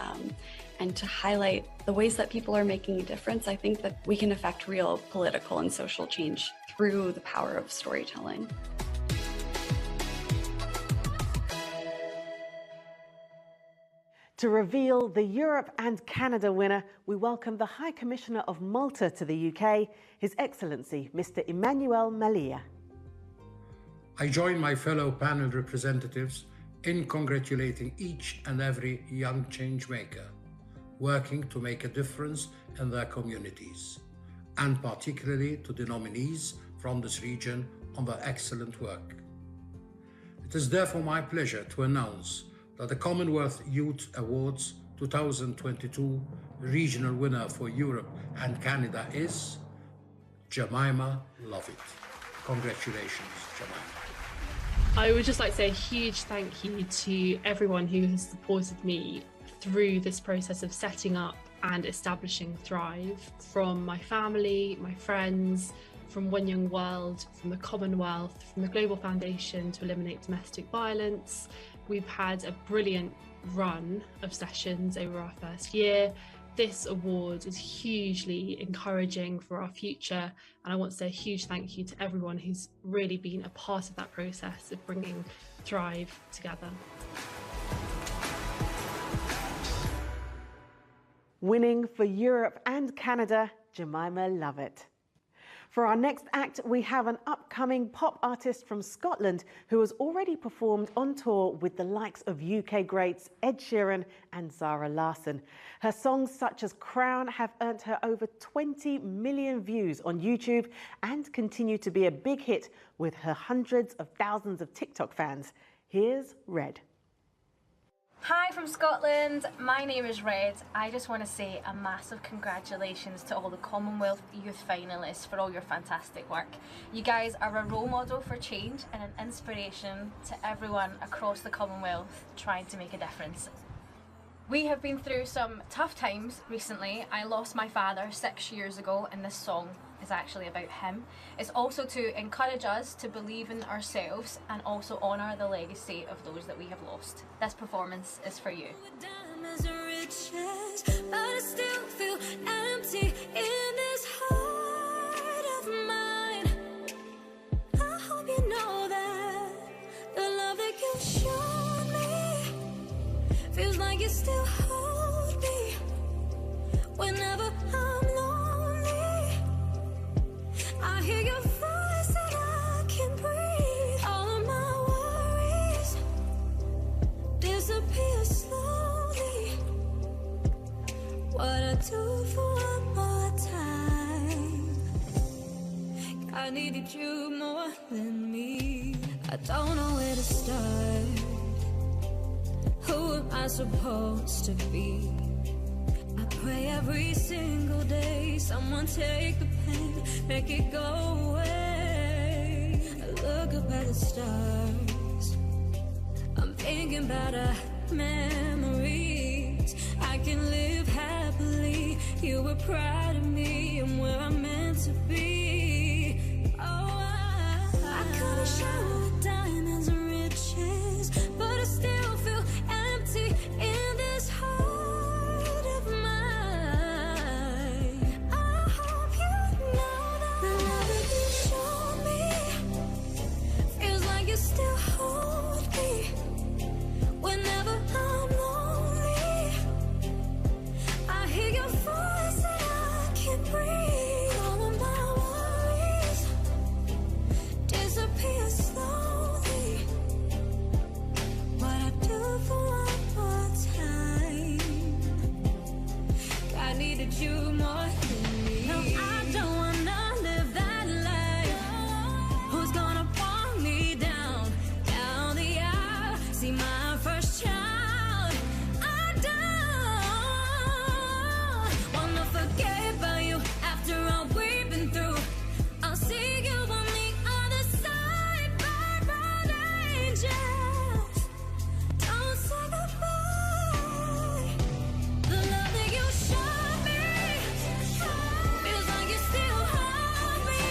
and to highlight the ways that people are making a difference. I think that we can affect real political and social change through the power of storytelling. To reveal the Europe and Canada winner, we welcome the High Commissioner of Malta to the UK, His Excellency, Mr. Emmanuel Malia. I join my fellow panel representatives in congratulating each and every young change maker working to make a difference in their communities, and particularly to the nominees from this region on their excellent work. It is therefore my pleasure to announce that the Commonwealth Youth Awards 2022 regional winner for Europe and Canada is Jemima Lovett. Congratulations, Jemima. I would just like to say a huge thank you to everyone who has supported me through this process of setting up and establishing Thrive, from my family, my friends, from One Young World, from the Commonwealth, from the Global Foundation to Eliminate Domestic Violence. We've had a brilliant run of sessions over our first year. this award is hugely encouraging for our future, and I want to say a huge thank you to everyone who's really been a part of that process of bringing Thrive together. Winning for Europe and Canada, Jemima Lovett. For our next act, we have an upcoming pop artist from Scotland who has already performed on tour with the likes of UK greats Ed Sheeran and Zara Larsson. Her songs such as Crown have earned her over 20 million views on YouTube and continue to be a big hit with her hundreds of thousands of TikTok fans. Here's Red. Hi from Scotland, my name is Red. I just want to say a massive congratulations to all the Commonwealth Youth Finalists for all your fantastic work. You guys are a role model for change and an inspiration to everyone across the Commonwealth trying to make a difference. We have been through some tough times recently. I lost my father 6 years ago, and this song is actually about him. It's also to encourage us to believe in ourselves and also honour the legacy of those that we have lost. This performance is for you. Feels like you still hold me whenever I'm lonely. I hear your voice and I can breathe. All of my worries disappear slowly. What I do for one more time. I needed you more than me. I don't know where to start. Who am I supposed to be? I pray every single day someone take the pain, make it go away. I look up at the stars, I'm thinking about our memories. I can live happily, you were proud of me, I'm where I'm meant to be. Oh, I could have showered with diamonds and riches, but I still feel empty in this heart of mine. I hope you know that the love that you showed me feels like you still hold me whenever I'm lonely. I hear your voice and I can breathe. All of my worries disappear slowly. What I do for one more time. I needed you more than me. No, I don't wanna live that life. Who's gonna walk me down the aisle? See my first child. I don't wanna forget about you after all we've been through. I'll see you on the other side, bird angels. Don't say goodbye. The love that you showed me feels like you still hold me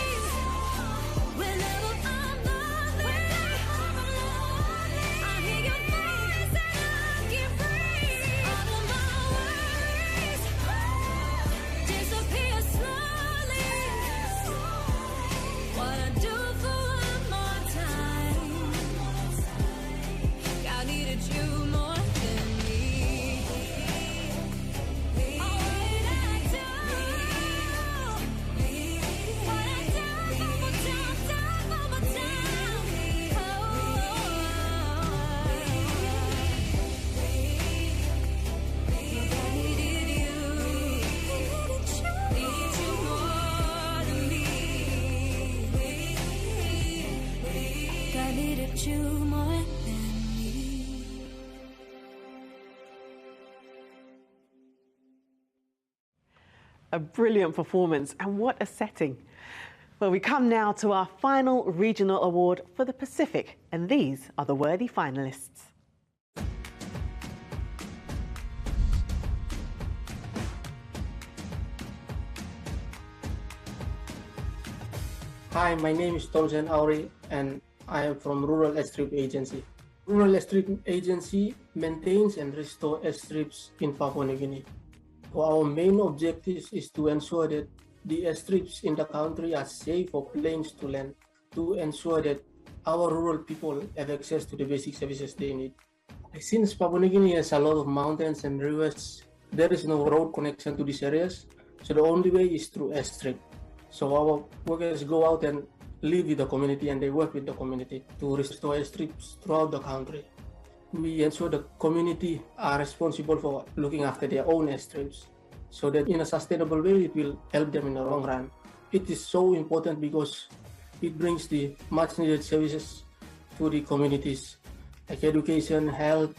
whenever I'm lonely. I hear your voice and I can breathe. All of my worries disappear slowly. What I do for one more time. I needed you more than me. What I do one more time. I needed you. Needed you more than me. I needed you more than me. A brilliant performance, and what a setting. Well, we come now to our final regional award for the Pacific, and these are the worthy finalists. Hi, my name is Toljan Auri and I am from Rural Airstrip Agency. Rural Airstrip Agency maintains and restores airstrips in Papua New Guinea. So our main objective is to ensure that the airstrips in the country are safe for planes to land, to ensure that our rural people have access to the basic services they need. Since Papua New Guinea has a lot of mountains and rivers, there is no road connection to these areas, so the only way is through airstrip. So our workers go out and live with the community and they work with the community to restore airstrips throughout the country. We ensure the community are responsible for looking after their own airstrips, so that in a sustainable way it will help them in the long run. It is so important because it brings the much needed services to the communities, like education, health.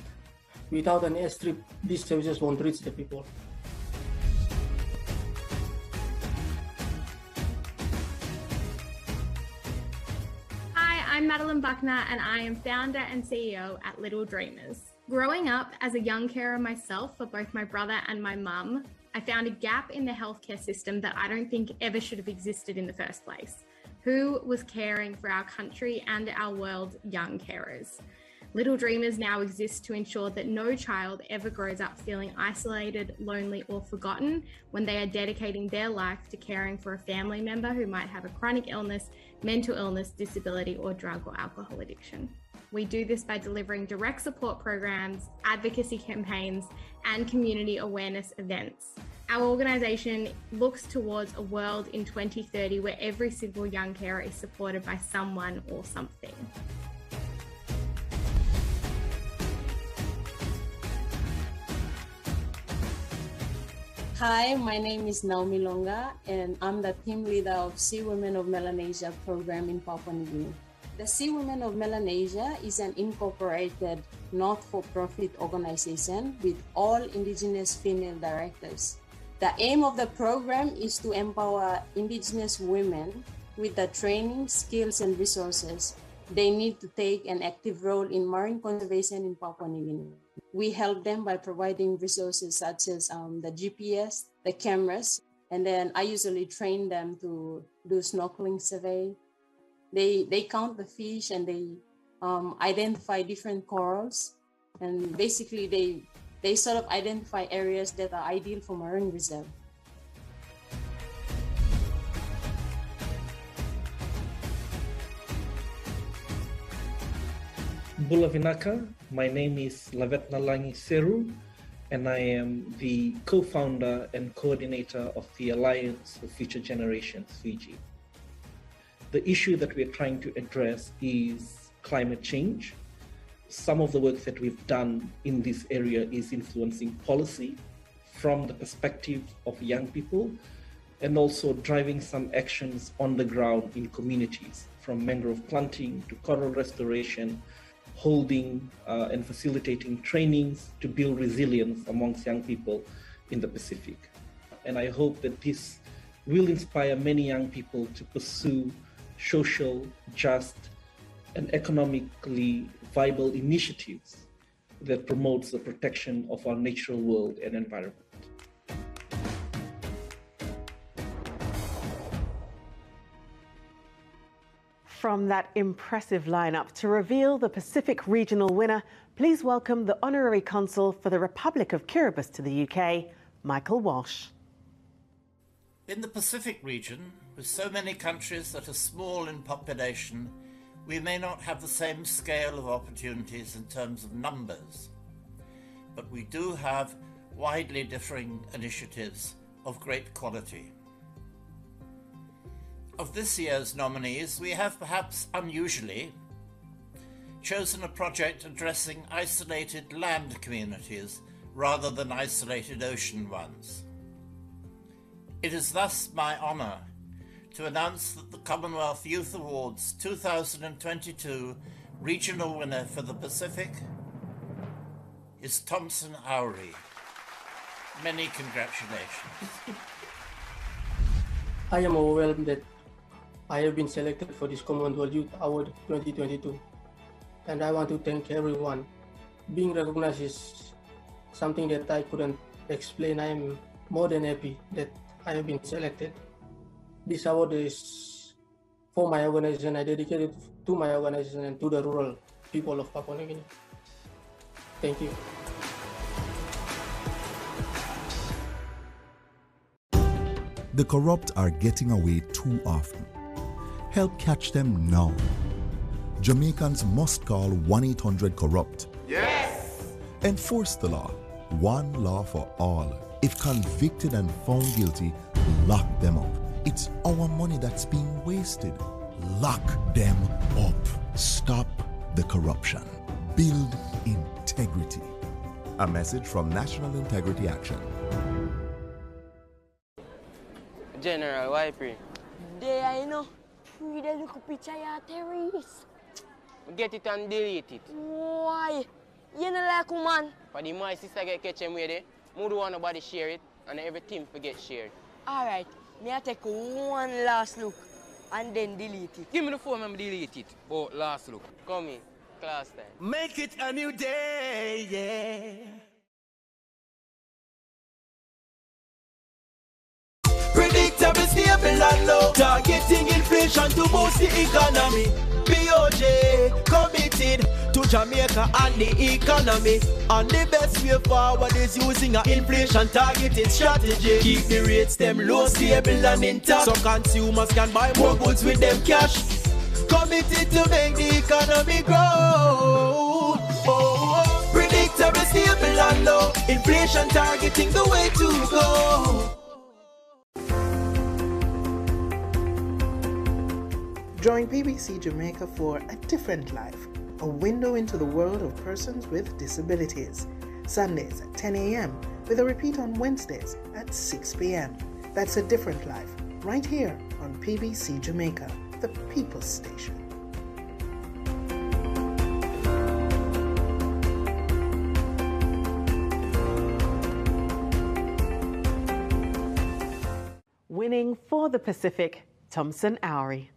Without an airstrip, these services won't reach the people. Hi, I'm Madeline Buckner and I am founder and CEO at Little Dreamers. Growing up as a young carer myself for both my brother and my mum, I found a gap in the healthcare system that I don't think ever should have existed in the first place. Who was caring for our country and our world's young carers? Little Dreamers now exists to ensure that no child ever grows up feeling isolated, lonely, or forgotten when they are dedicating their life to caring for a family member who might have a chronic illness, mental illness, disability, or drug or alcohol addiction. We do this by delivering direct support programs, advocacy campaigns, and community awareness events. Our organisation looks towards a world in 2030 where every single young carer is supported by someone or something. Hi, my name is Naomi Longa, and I'm the team leader of Sea Women of Melanesia program in Papua New Guinea. The Sea Women of Melanesia is an incorporated, not-for-profit organization with all Indigenous female directors. The aim of the program is to empower Indigenous women with the training, skills, and resources they need to take an active role in marine conservation in Papua New Guinea. We help them by providing resources such as the GPS, the cameras, and then I usually train them to do snorkeling survey. They count the fish and they identify different corals, and basically they sort of identify areas that are ideal for marine reserve. Bulavinaka. My name is Lavetna Langi Seru, and I am the co-founder and coordinator of the Alliance for Future Generations, Fiji. The issue that we're trying to address is climate change. Some of the work that we've done in this area is influencing policy from the perspective of young people, and also driving some actions on the ground in communities, from mangrove planting to coral restoration, holding and facilitating trainings to build resilience amongst young people in the Pacific. And I hope that this will inspire many young people to pursue social, just, and economically viable initiatives that promotes the protection of our natural world and environment. From that impressive lineup, to reveal the Pacific Regional winner, please welcome the Honorary Consul for the Republic of Kiribati to the UK, Michael Walsh. In the Pacific region, with so many countries that are small in population, we may not have the same scale of opportunities in terms of numbers, but we do have widely differing initiatives of great quality. Of this year's nominees, we have perhaps unusually chosen a project addressing isolated land communities rather than isolated ocean ones. It is thus my honour to announce that the Commonwealth Youth Awards 2022 regional winner for the Pacific is Thompson Owry. Many congratulations. I am overwhelmed that I have been selected for this Commonwealth Youth Award 2022, and I want to thank everyone. Being recognized is something that I couldn't explain. I am more than happy that I have been selected. This award is for my organization. I dedicate it to my organization and to the rural people of Papua New Guinea. Thank you. The corrupt are getting away too often. Help catch them now. Jamaicans must call 1-800-CORRUPT. Yes! Enforce the law. One law for all. If convicted and found guilty, lock them up. It's our money that's being wasted. Lock them up. Stop the corruption. Build integrity. A message from National Integrity Action. General, why pray? There, you know, free the little picture of terrorists. Get it and delete it. Why? You know like woman? For the my sister get catch him with it, I don't want nobody share it, and everything forget shared. Alright, me I take one last look and then delete it. Give me the phone and delete it. Oh, last look. Come in, class time. Make it a new day, yeah. Predictable, stable and low. Targeting inflation to boost the economy. POJ committed to Jamaica and the economy. And the best way forward is using an inflation targeted strategy. Keep the rates them low, stable and intact, so consumers can buy more goods with them cash. Committed to make the economy grow. Oh, predictable, stable and low. Inflation targeting the way to go. Join PBC Jamaica for A Different Life, a window into the world of persons with disabilities. Sundays at 10 a.m. with a repeat on Wednesdays at 6 p.m. That's A Different Life, right here on PBC Jamaica, the People's Station. Winning for the Pacific, Thompson Owery.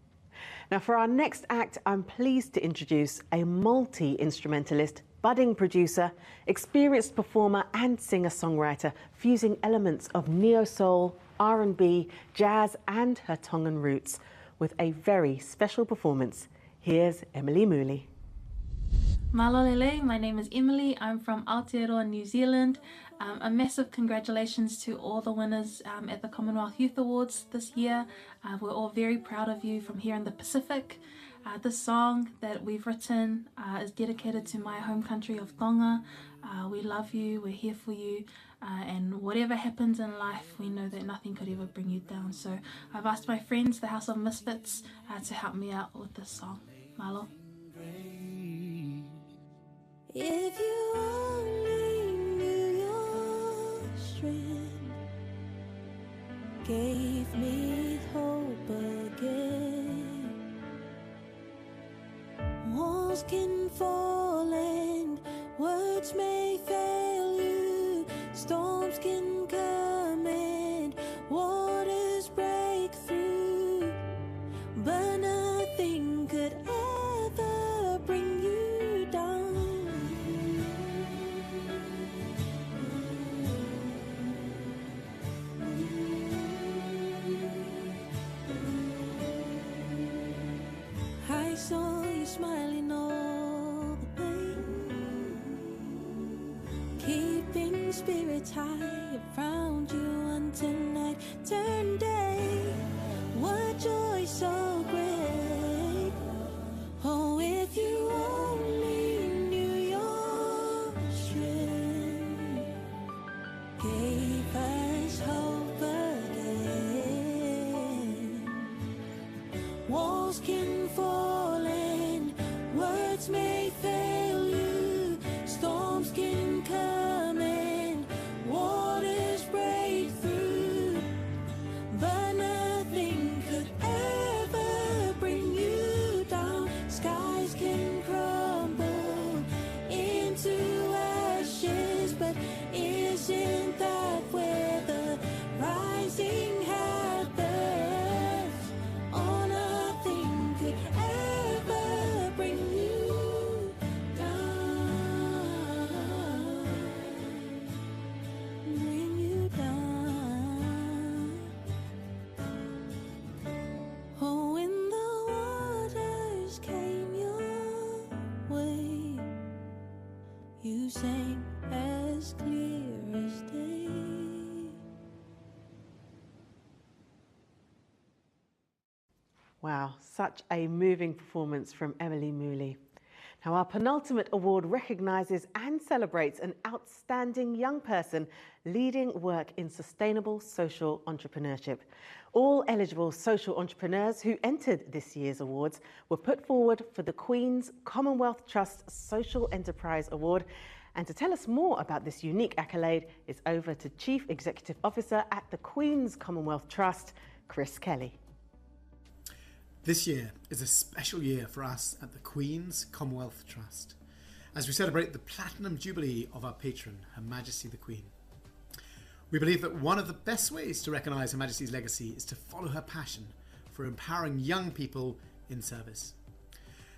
Now for our next act, I'm pleased to introduce a multi-instrumentalist, budding producer, experienced performer and singer-songwriter, fusing elements of neo-soul, R&B, jazz and her Tongan roots with a very special performance. Here's Emily Mooley. Malolele, my name is Emily. I'm from Aotearoa, New Zealand. A massive congratulations to all the winners at the Commonwealth Youth Awards this year. We're all very proud of you from here in the Pacific. This song that we've written is dedicated to my home country of Tonga. We love you, we're here for you, and whatever happens in life, we know that nothing could ever bring you down. So I've asked my friends, the House of Misfits, to help me out with this song. Malo. If you only knew your strength gave me hope again. Walls can fall and words may fail you. Storms can come and waters break through, but nothing could ever bring you down. I saw you smiling all the way, keeping spirits high around you until night turned day. What joy so great! Oh, if you only knew your strength gave us hope again. Walls can fall and words may fail you. Storms can come and waters break through, but nothing could ever bring you down. Skies can crumble into ashes, but isn't that where the rising happens? Oh, nothing could ever bring you down. Bring you down. Oh, when the waters came your way, you sang as clear as day. Wow, such a moving performance from Emily Mooley. Now, our penultimate award recognises and celebrates an outstanding young person leading work in sustainable social entrepreneurship. All eligible social entrepreneurs who entered this year's awards were put forward for the Queen's Commonwealth Trust Social Enterprise Award. And to tell us more about this unique accolade is over to Chief Executive Officer at the Queen's Commonwealth Trust, Chris Kelly. This year is a special year for us at the Queen's Commonwealth Trust, as we celebrate the Platinum Jubilee of our patron, Her Majesty the Queen. We believe that one of the best ways to recognise Her Majesty's legacy is to follow her passion for empowering young people in service.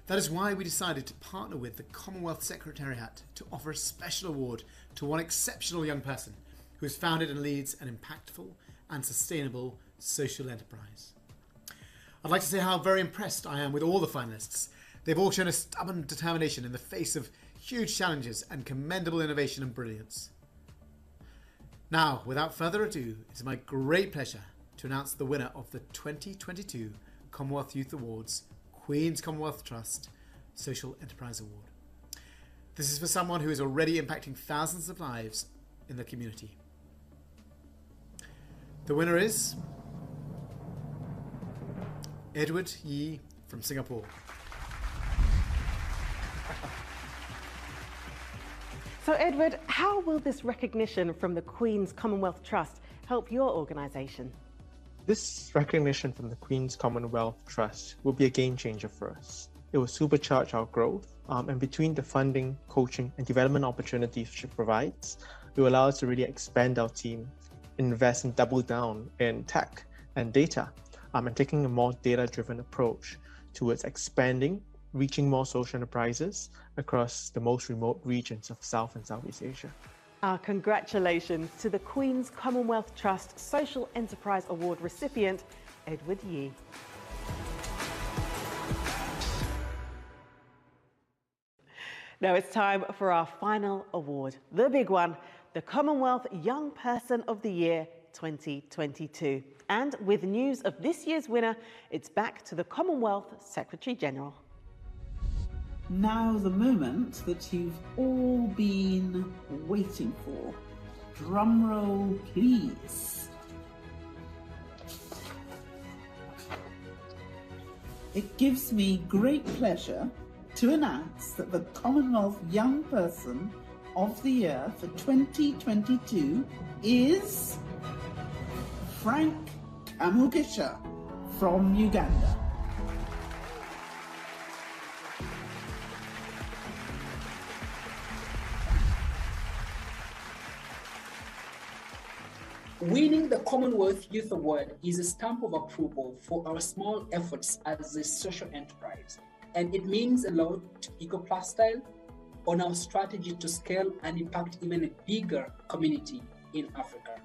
That is why we decided to partner with the Commonwealth Secretariat to offer a special award to one exceptional young person who has founded and leads an impactful and sustainable social enterprise. I'd like to say how very impressed I am with all the finalists. They've all shown a stubborn determination in the face of huge challenges and commendable innovation and brilliance. Now, without further ado, it is my great pleasure to announce the winner of the 2022 Commonwealth Youth Awards, Queen's Commonwealth Trust Social Enterprise Award. This is for someone who is already impacting thousands of lives in the community. The winner is Edward Yee from Singapore. So Edward, how will this recognition from the Queen's Commonwealth Trust help your organisation? This recognition from the Queen's Commonwealth Trust will be a game changer for us. It will supercharge our growth, and between the funding, coaching and development opportunities which it provides, it will allow us to really expand our team, invest and double down in tech and data, and taking a more data-driven approach towards expanding, reaching more social enterprises across the most remote regions of South and Southeast Asia. Our congratulations to the Queen's Commonwealth Trust Social Enterprise Award recipient, Edward Yee. Now it's time for our final award, the big one, the Commonwealth Young Person of the Year 2022. And with news of this year's winner, it's back to the Commonwealth Secretary-General. Now the moment that you've all been waiting for. Drum roll, please. It gives me great pleasure to announce that the Commonwealth Young Person of the Year for 2022 is Frank Kamugisha from Uganda. Winning the Commonwealth Youth Award is a stamp of approval for our small efforts as a social enterprise, and it means a lot to EcoPlastyle on our strategy to scale and impact even a bigger community in Africa.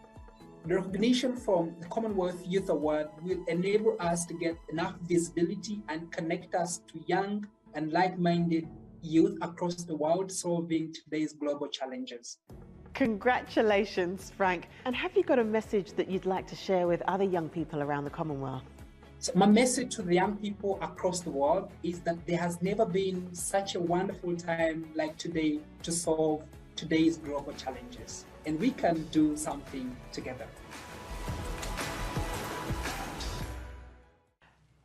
The recognition from the Commonwealth Youth Award will enable us to get enough visibility and connect us to young and like-minded youth across the world solving today's global challenges. Congratulations, Frank. And have you got a message that you'd like to share with other young people around the Commonwealth? So my message to the young people across the world is that there has never been such a wonderful time like today to solve today's global challenges. And we can do something together.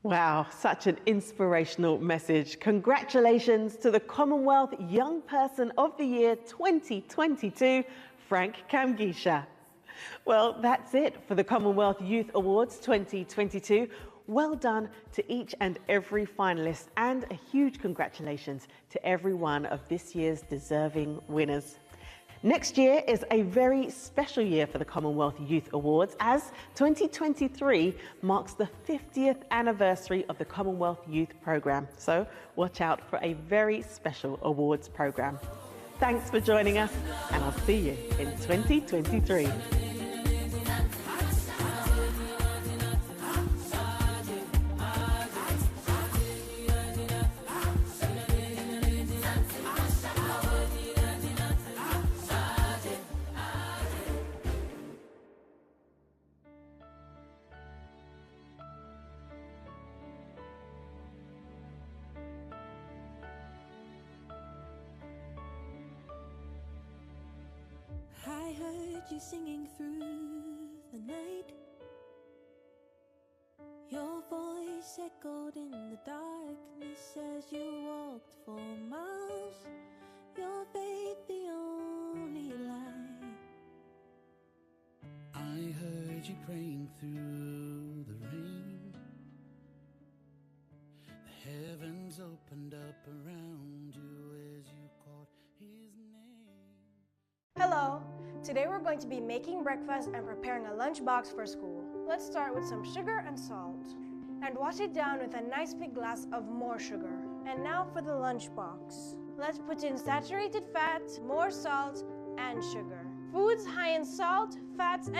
Wow, such an inspirational message. Congratulations to the Commonwealth Young Person of the Year 2022, Frank Kamgisha. Well, that's it for the Commonwealth Youth Awards 2022. Well done to each and every finalist, and a huge congratulations to every one of this year's deserving winners. Next year is a very special year for the Commonwealth Youth Awards, as 2023 marks the 50th anniversary of the Commonwealth Youth Programme. So watch out for a very special awards programme. Thanks for joining us, and I'll see you in 2023. heard you singing through the night. Your voice echoed in the darkness as you walked for miles. Your faith the only light. I heard you praying through the rain. The heavens opened up around you as you called his name. Hello! Today we're going to be making breakfast and preparing a lunchbox for school. Let's start with some sugar and salt. And wash it down with a nice big glass of more sugar. And now for the lunchbox. Let's put in saturated fat, more salt, and sugar. Foods high in salt, fats, and